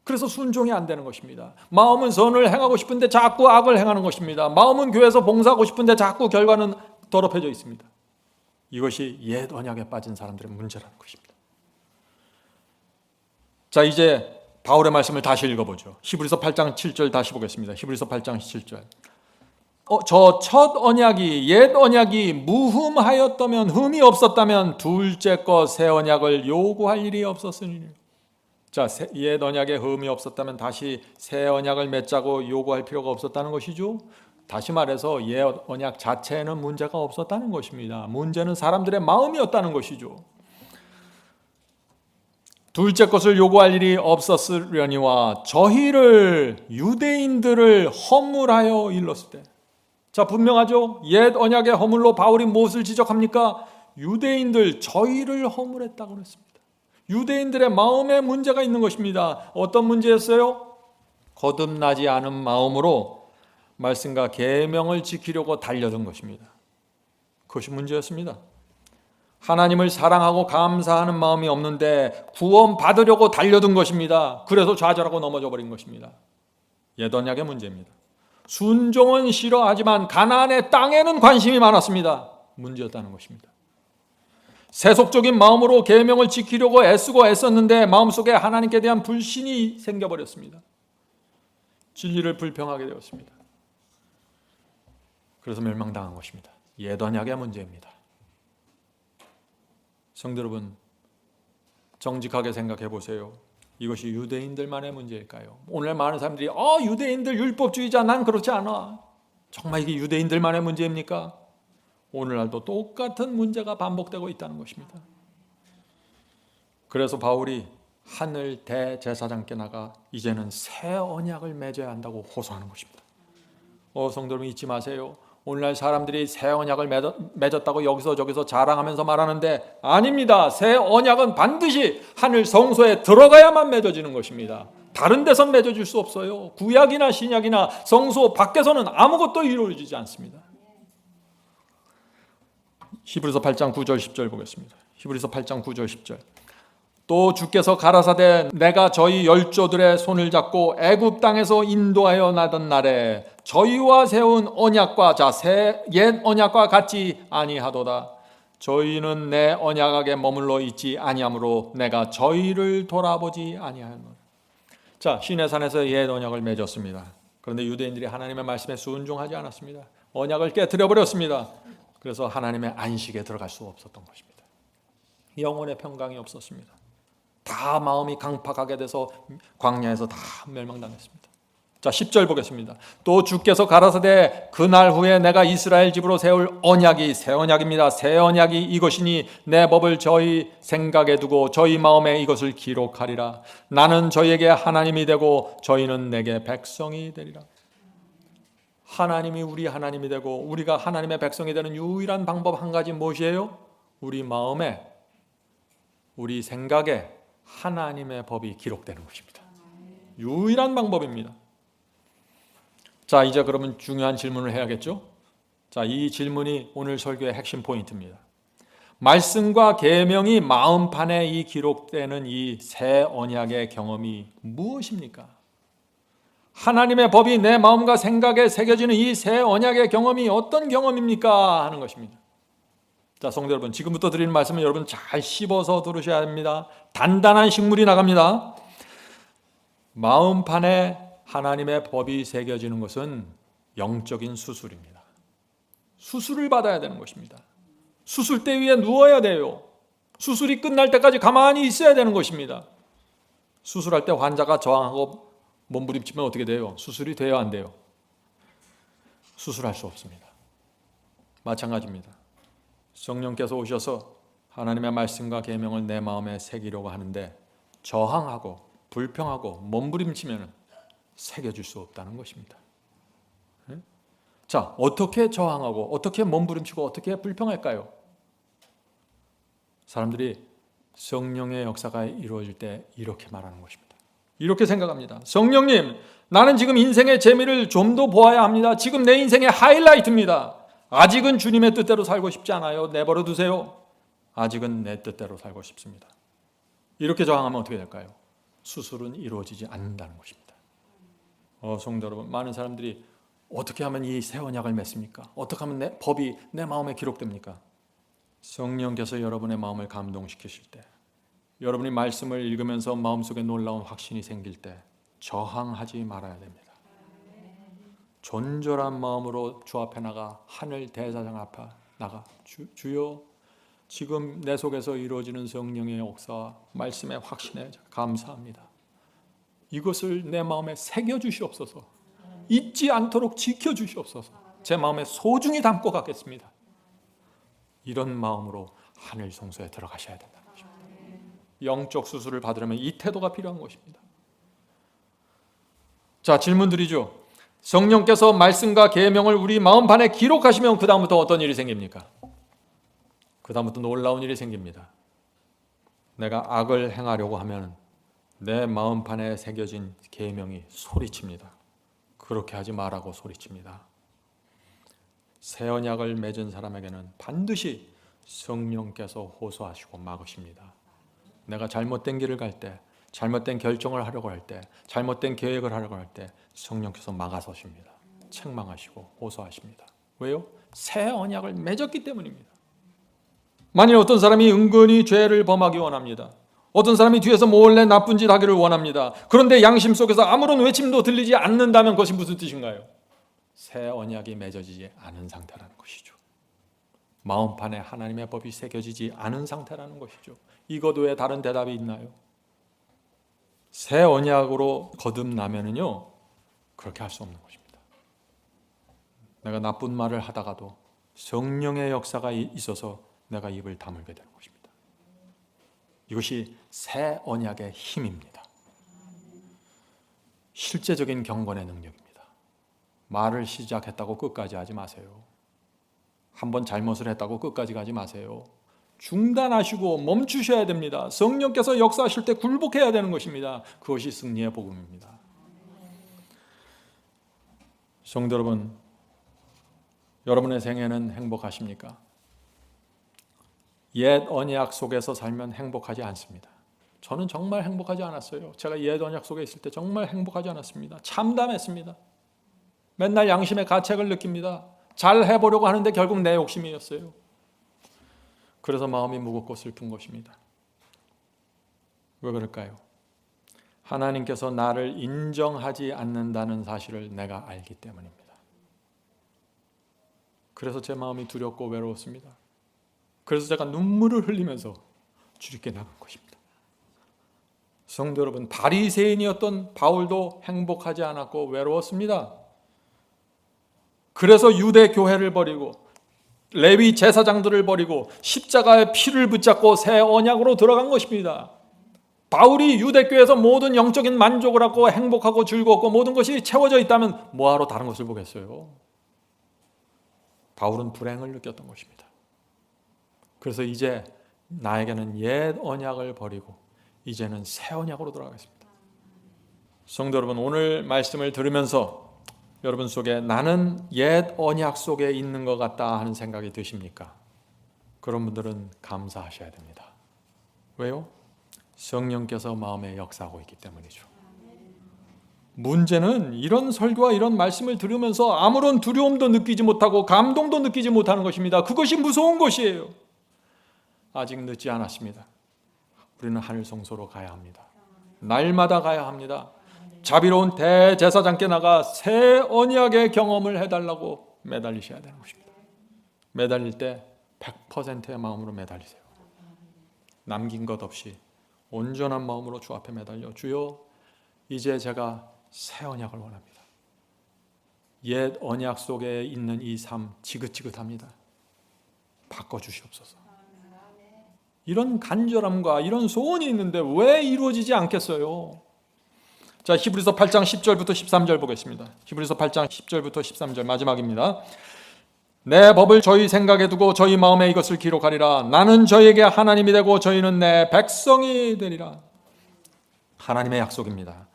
그래서 순종이 안 되는 것입니다. 마음은 선을 행하고 싶은데 자꾸 악을 행하는 것입니다. 마음은 교회에서 봉사하고 싶은데 자꾸 결과는 더럽혀져 있습니다. 이것이 옛 언약에 빠진 사람들의 문제라는 것입니다. 자, 이제 바울의 말씀을 다시 읽어보죠. 히브리서 8장 7절 다시 보겠습니다. 히브리서 8장 7절. 저 첫 언약이 옛 언약이 무흠하였다면, 흠이 없었다면 둘째 것 새 언약을 요구할 일이 없었으니. 자, 옛 언약에 흠이 없었다면 다시 새 언약을 맺자고 요구할 필요가 없었다는 것이죠. 다시 말해서 옛 언약 자체에는 문제가 없었다는 것입니다. 문제는 사람들의 마음이었다는 것이죠. 둘째 것을 요구할 일이 없었으려니와 저희를 유대인들을 허물하여 일렀을 때. 자, 분명하죠? 옛 언약의 허물로 바울이 무엇을 지적합니까? 유대인들, 저희를 허물했다고 그랬습니다. 유대인들의 마음에 문제가 있는 것입니다. 어떤 문제였어요? 거듭나지 않은 마음으로 말씀과 계명을 지키려고 달려든 것입니다. 그것이 문제였습니다. 하나님을 사랑하고 감사하는 마음이 없는데 구원 받으려고 달려든 것입니다. 그래서 좌절하고 넘어져 버린 것입니다. 옛 언약의 문제입니다. 순종은 싫어하지만 가나안의 땅에는 관심이 많았습니다. 문제였다는 것입니다. 세속적인 마음으로 계명을 지키려고 애쓰고 애썼는데 마음속에 하나님께 대한 불신이 생겨버렸습니다. 진리를 불평하게 되었습니다. 그래서 멸망당한 것입니다. 옛 언약의 문제입니다. 성도 여러분, 정직하게 생각해 보세요. 이것이 유대인들만의 문제일까요? 오늘 많은 사람들이 유대인들 율법주의자, 난 그렇지 않아. 정말 이게 유대인들만의 문제입니까? 오늘날도 똑같은 문제가 반복되고 있다는 것입니다. 그래서 바울이 하늘 대제사장께 나가 이제는 새 언약을 맺어야 한다고 호소하는 것입니다. 성도 여러분, 잊지 마세요. 오늘날 사람들이 새 언약을 맺었다고 여기서 저기서 자랑하면서 말하는데 아닙니다. 새 언약은 반드시 하늘 성소에 들어가야만 맺어지는 것입니다. 다른 데선 맺어질 수 없어요. 구약이나 신약이나 성소 밖에서는 아무것도 이루어지지 않습니다. 히브리서 8장 9절 10절 보겠습니다. 히브리서 8장 9절 10절. 또 주께서 가라사대 내가 저희 열조들의 손을 잡고 애굽 땅에서 인도하여 나던 날에 저희와 세운 언약과 옛 언약과 같지 아니하도다. 저희는 내 언약하게 머물러 있지 아니하므로 내가 저희를 돌아보지 아니하노라. 자, 시내 산에서 옛 언약을 맺었습니다. 그런데 유대인들이 하나님의 말씀에 순종하지 않았습니다. 언약을 깨뜨려 버렸습니다. 그래서 하나님의 안식에 들어갈 수 없었던 것입니다. 영혼의 평강이 없었습니다. 다 마음이 강팍하게 돼서 광야에서 다 멸망당했습니다. 자, 10절 보겠습니다. 또 주께서 가라사대 그날 후에 내가 이스라엘 집으로 세울 언약이 새 언약입니다. 새 언약이 이것이니 내 법을 저희 생각에 두고 저희 마음에 이것을 기록하리라. 나는 저희에게 하나님이 되고 저희는 내게 백성이 되리라. 하나님이 우리 하나님이 되고 우리가 하나님의 백성이 되는 유일한 방법 한 가지 무엇이에요? 우리 마음에, 우리 생각에 하나님의 법이 기록되는 것입니다. 유일한 방법입니다. 자, 이제 그러면 중요한 질문을 해야겠죠? 자, 이 질문이 오늘 설교의 핵심 포인트입니다. 말씀과 계명이 마음판에 이 기록되는 이 새 언약의 경험이 무엇입니까? 하나님의 법이 내 마음과 생각에 새겨지는 이 새 언약의 경험이 어떤 경험입니까? 하는 것입니다. 자, 성도 여러분, 지금부터 드리는 말씀은 여러분 잘 씹어서 들으셔야 합니다. 단단한 식물이 나갑니다. 마음판에 하나님의 법이 새겨지는 것은 영적인 수술입니다. 수술을 받아야 되는 것입니다. 수술대 위에 누워야 돼요. 수술이 끝날 때까지 가만히 있어야 되는 것입니다. 수술할 때 환자가 저항하고 몸부림치면 어떻게 돼요? 수술이 돼요, 안 돼요? 수술할 수 없습니다. 마찬가지입니다. 성령께서 오셔서 하나님의 말씀과 계명을 내 마음에 새기려고 하는데 저항하고 불평하고 몸부림치면 새겨줄 수 없다는 것입니다. 자, 어떻게 저항하고 어떻게 몸부림치고 어떻게 불평할까요? 사람들이 성령의 역사가 이루어질 때 이렇게 말하는 것입니다. 이렇게 생각합니다. 성령님, 나는 지금 인생의 재미를 좀 더 보아야 합니다. 지금 내 인생의 하이라이트입니다. 아직은 주님의 뜻대로 살고 싶지 않아요. 내버려 두세요. 아직은 내 뜻대로 살고 싶습니다. 이렇게 저항하면 어떻게 될까요? 수술은 이루어지지 않는다는 것입니다. 성도 여러분, 많은 사람들이 어떻게 하면 이 새 언약을 맺습니까? 어떻게 하면 법이 내 마음에 기록됩니까? 성령께서 여러분의 마음을 감동시키실 때, 여러분이 말씀을 읽으면서 마음속에 놀라운 확신이 생길 때 저항하지 말아야 됩니다. 존절한 마음으로 주 앞에 나가 하늘 대사장 앞에 나가 주여, 지금 내 속에서 이루어지는 성령의 역사와 말씀의 확신에 감사합니다. 이것을 내 마음에 새겨주시옵소서. 잊지 않도록 지켜주시옵소서. 제 마음에 소중히 담고 가겠습니다. 이런 마음으로 하늘 성소에 들어가셔야 된다는 것입니다. 영적 수술을 받으려면 이 태도가 필요한 것입니다. 자, 질문 드리죠. 성령께서 말씀과 계명을 우리 마음판에 기록하시면 그 다음부터 어떤 일이 생깁니까? 그 다음부터 놀라운 일이 생깁니다. 내가 악을 행하려고 하면 내 마음판에 새겨진 계명이 소리칩니다. 그렇게 하지 말라고 소리칩니다. 새 언약을 맺은 사람에게는 반드시 성령께서 호소하시고 막으십니다. 내가 잘못된 길을 갈 때, 잘못된 결정을 하려고 할 때, 잘못된 계획을 하려고 할 때 성령께서 막아서십니다. 책망하시고 호소하십니다. 왜요? 새 언약을 맺었기 때문입니다. 만일 어떤 사람이 은근히 죄를 범하기 원합니다. 어떤 사람이 뒤에서 몰래 나쁜 짓 하기를 원합니다. 그런데 양심 속에서 아무런 외침도 들리지 않는다면 그것이 무슨 뜻인가요? 새 언약이 맺어지지 않은 상태라는 것이죠. 마음판에 하나님의 법이 새겨지지 않은 상태라는 것이죠. 이것 외에 다른 대답이 있나요? 새 언약으로 거듭나면은요, 그렇게 할 수 없는 것입니다. 내가 나쁜 말을 하다가도 성령의 역사가 있어서 내가 입을 다물게 되는 것입니다. 이것이 새 언약의 힘입니다. 실제적인 경건의 능력입니다. 말을 시작했다고 끝까지 하지 마세요. 한번 잘못을 했다고 끝까지 가지 마세요. 중단하시고 멈추셔야 됩니다. 성령께서 역사하실 때 굴복해야 되는 것입니다. 그것이 승리의 복음입니다. 성도 여러분, 여러분의 생애는 행복하십니까? 옛 언약 속에서 살면 행복하지 않습니다. 저는 정말 행복하지 않았어요. 제가 옛 언약 속에 있을 때 정말 행복하지 않았습니다. 참담했습니다. 맨날 양심의 가책을 느낍니다. 잘 해보려고 하는데 결국 내 욕심이었어요. 그래서 마음이 무겁고 슬픈 것입니다. 왜 그럴까요? 하나님께서 나를 인정하지 않는다는 사실을 내가 알기 때문입니다. 그래서 제 마음이 두렵고 외로웠습니다. 그래서 제가 눈물을 흘리면서 주님께 나간 것입니다. 성도 여러분, 바리새인이었던 바울도 행복하지 않았고 외로웠습니다. 그래서 유대 교회를 버리고 레위 제사장들을 버리고 십자가의 피를 붙잡고 새 언약으로 들어간 것입니다. 바울이 유대교회에서 모든 영적인 만족을 하고 행복하고 즐겁고 모든 것이 채워져 있다면 뭐하러 다른 것을 보겠어요? 바울은 불행을 느꼈던 것입니다. 그래서 이제 나에게는 옛 언약을 버리고 이제는 새 언약으로 돌아가겠습니다. 성도 여러분, 오늘 말씀을 들으면서 여러분 속에 나는 옛 언약 속에 있는 것 같다 하는 생각이 드십니까? 그런 분들은 감사하셔야 됩니다. 왜요? 성령께서 마음에 역사하고 있기 때문이죠. 문제는 이런 설교와 이런 말씀을 들으면서 아무런 두려움도 느끼지 못하고 감동도 느끼지 못하는 것입니다. 그것이 무서운 것이에요. 아직 늦지 않았습니다. 우리는 하늘 성소로 가야 합니다. 날마다 가야 합니다. 자비로운 대제사장께 나가 새 언약의 경험을 해달라고 매달리셔야 되는 것입니다. 매달릴 때 100%의 마음으로 매달리세요. 남긴 것 없이 온전한 마음으로 주 앞에 매달려, 주여 이제 제가 새 언약을 원합니다. 옛 언약 속에 있는 이 삶 지긋지긋합니다. 바꿔주시옵소서. 이런 간절함과 이런 소원이 있는데 왜 이루어지지 않겠어요? 자, 히브리서 8장 10절부터 13절 보겠습니다. 히브리서 8장 10절부터 13절 마지막입니다. 내 법을 저희 생각에 두고 저희 마음에 이것을 기록하리라. 나는 저희에게 하나님이 되고 저희는 내 백성이 되리라. 하나님의 약속입니다.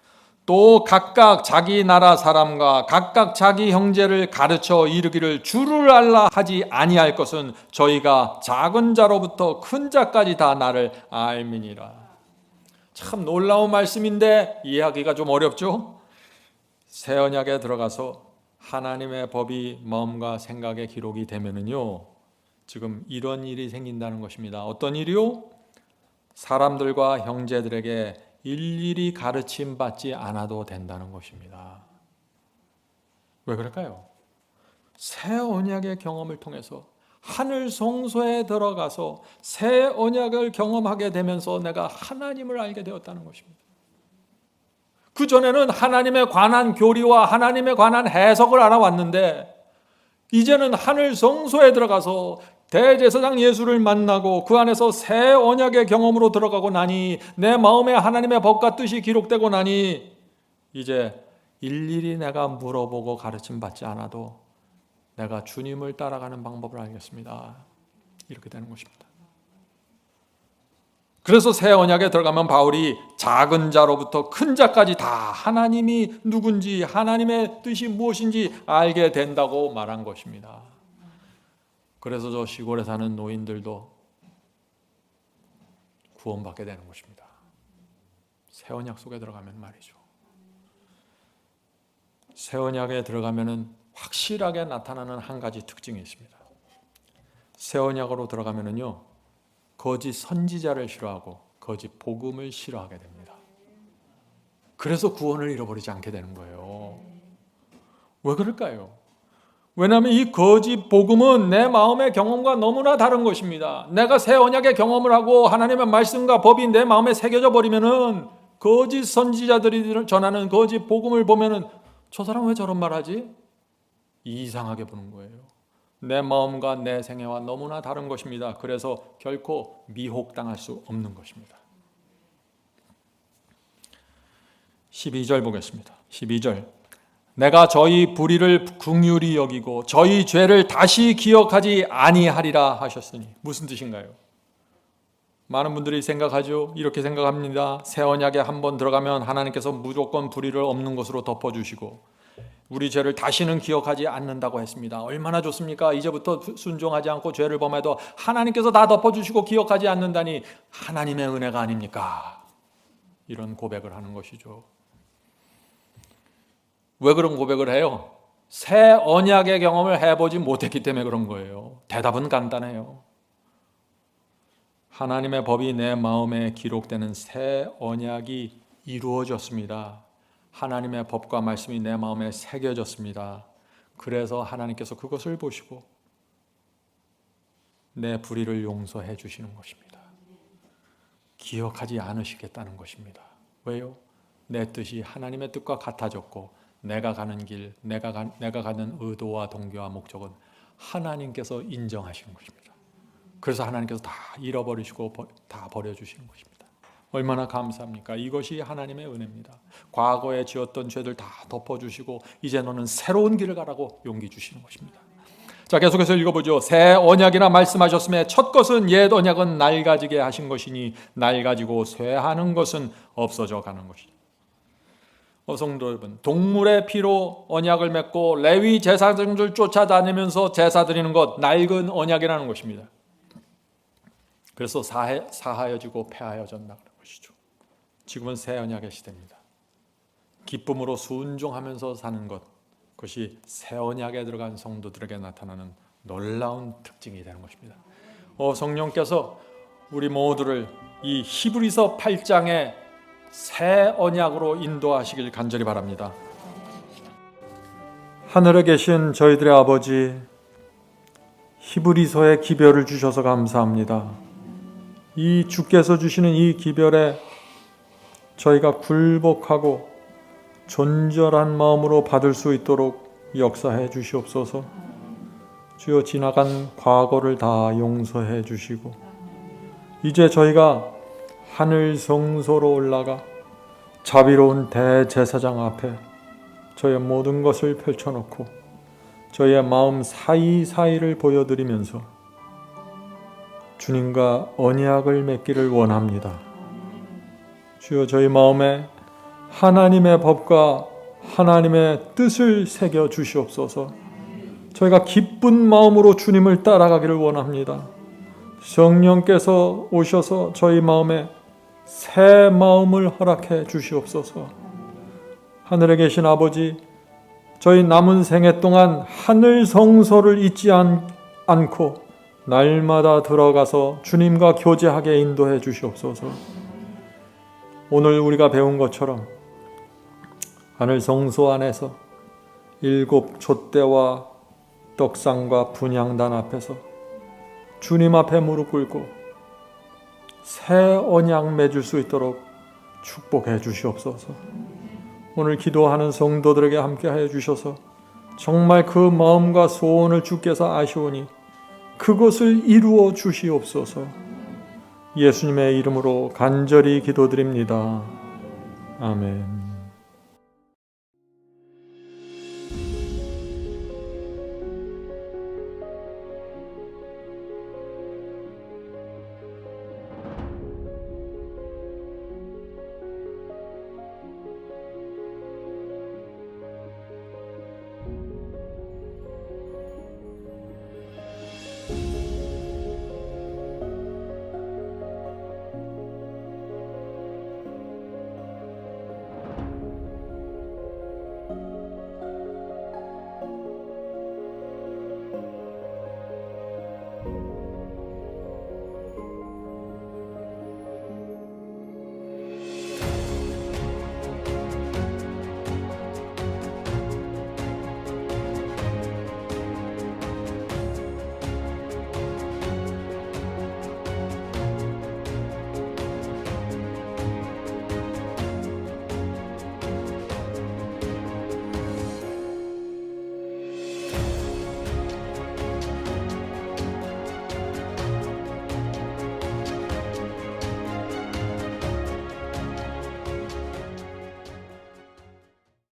또 각각 자기 나라 사람과 각각 자기 형제를 가르쳐 이르기를 주를 알라 하지 아니할 것은 저희가 작은 자로부터 큰 자까지 다 나를 알미니라. 참 놀라운 말씀인데 이해하기가 좀 어렵죠? 새 언약에 들어가서 하나님의 법이 마음과 생각에 기록이 되면은요, 지금 이런 일이 생긴다는 것입니다. 어떤 일이요? 사람들과 형제들에게 일일이 가르침 받지 않아도 된다는 것입니다. 왜 그럴까요? 새 언약의 경험을 통해서 하늘 성소에 들어가서 새 언약을 경험하게 되면서 내가 하나님을 알게 되었다는 것입니다. 그전에는 하나님에 관한 교리와 하나님에 관한 해석을 알아왔는데 이제는 하늘 성소에 들어가서 대제사장 예수를 만나고 그 안에서 새 언약의 경험으로 들어가고 나니 내 마음에 하나님의 법과 뜻이 기록되고 나니 이제 일일이 내가 물어보고 가르침 받지 않아도 내가 주님을 따라가는 방법을 알겠습니다. 이렇게 되는 것입니다. 그래서 새 언약에 들어가면 바울이 작은 자로부터 큰 자까지 다 하나님이 누군지 하나님의 뜻이 무엇인지 알게 된다고 말한 것입니다. 그래서 저 시골에 사는 노인들도 구원받게 되는 것입니다. 새 언약 속에 들어가면 말이죠. 새 언약에 들어가면은 확실하게 나타나는 한 가지 특징이 있습니다. 새 언약으로 들어가면은요, 거짓 선지자를 싫어하고 거짓 복음을 싫어하게 됩니다. 그래서 구원을 잃어버리지 않게 되는 거예요. 왜 그럴까요? 왜냐하면 이 거짓 복음은 내 마음의 경험과 너무나 다른 것입니다. 내가 새 언약의 경험을 하고 하나님의 말씀과 법이 내 마음에 새겨져 버리면은 거짓 선지자들이 전하는 거짓 복음을 보면은 저 사람 왜 저런 말 하지? 이상하게 보는 거예요. 내 마음과 내 생애와 너무나 다른 것입니다. 그래서 결코 미혹당할 수 없는 것입니다. 12절 보겠습니다. 12절. 내가 저희 불의를 긍휼히 여기고 저희 죄를 다시 기억하지 아니하리라 하셨으니 무슨 뜻인가요? 많은 분들이 생각하죠. 이렇게 생각합니다. 새 언약에 한번 들어가면 하나님께서 무조건 불의를 없는 것으로 덮어주시고 우리 죄를 다시는 기억하지 않는다고 했습니다. 얼마나 좋습니까? 이제부터 순종하지 않고 죄를 범해도 하나님께서 다 덮어주시고 기억하지 않는다니 하나님의 은혜가 아닙니까? 이런 고백을 하는 것이죠. 왜 그런 고백을 해요? 새 언약의 경험을 해보지 못했기 때문에 그런 거예요. 대답은 간단해요. 하나님의 법이 내 마음에 기록되는 새 언약이 이루어졌습니다. 하나님의 법과 말씀이 내 마음에 새겨졌습니다. 그래서 하나님께서 그것을 보시고 내 불의를 용서해 주시는 것입니다. 기억하지 않으시겠다는 것입니다. 왜요? 내 뜻이 하나님의 뜻과 같아졌고 내가 가는 길, 내가 가는 의도와 동기와 목적은 하나님께서 인정하시는 것입니다. 그래서 하나님께서 다 잃어버리시고 다 버려주시는 것입니다. 얼마나 감사합니까? 이것이 하나님의 은혜입니다. 과거에 지었던 죄들 다 덮어주시고 이제 너는 새로운 길을 가라고 용기 주시는 것입니다. 자, 계속해서 읽어보죠. 새 언약이라 말씀하셨음에 첫 것은 옛 언약은 낡아지게 하신 것이니 낡아지고 쇠하는 것은 없어져 가는 것이다. 성도 여러분, 동물의 피로 언약을 맺고 레위 제사장들 쫓아다니면서 제사 드리는 것, 낡은 언약이라는 것입니다. 그래서 사하여지고 폐하여졌다는 것이죠. 지금은 새 언약의 시대입니다. 기쁨으로 순종하면서 사는 것, 그것이 새 언약에 들어간 성도들에게 나타나는 놀라운 특징이 되는 것입니다. 성령께서 우리 모두를 이 히브리서 8장의 새 언약으로 인도하시길 간절히 바랍니다. 하늘에 계신 저희들의 아버지, 히브리서의 기별을 주셔서 감사합니다. 이 주께서 주시는 이 기별에 저희가 굴복하고 존절한 마음으로 받을 수 있도록 역사해 주시옵소서. 주여, 지나간 과거를 다 용서해 주시고 이제 저희가 하늘 성소로 올라가 자비로운 대제사장 앞에 저희의 모든 것을 펼쳐놓고 저희의 마음 사이사이를 보여드리면서 주님과 언약을 맺기를 원합니다. 주여, 저희 마음에 하나님의 법과 하나님의 뜻을 새겨 주시옵소서. 저희가 기쁜 마음으로 주님을 따라가기를 원합니다. 성령께서 오셔서 저희 마음에 새 마음을 허락해 주시옵소서. 하늘에 계신 아버지, 저희 남은 생애 동안 하늘 성소를 잊지 않고 날마다 들어가서 주님과 교제하게 인도해 주시옵소서. 오늘 우리가 배운 것처럼 하늘 성소 안에서 7 촛대와 떡상과 분향단 앞에서 주님 앞에 무릎 꿇고 새 언약 맺을 수 있도록 축복해 주시옵소서. 오늘 기도하는 성도들에게 함께하여 주셔서 정말 그 마음과 소원을 주께서 아시오니 그것을 이루어 주시옵소서. 예수님의 이름으로 간절히 기도드립니다. 아멘.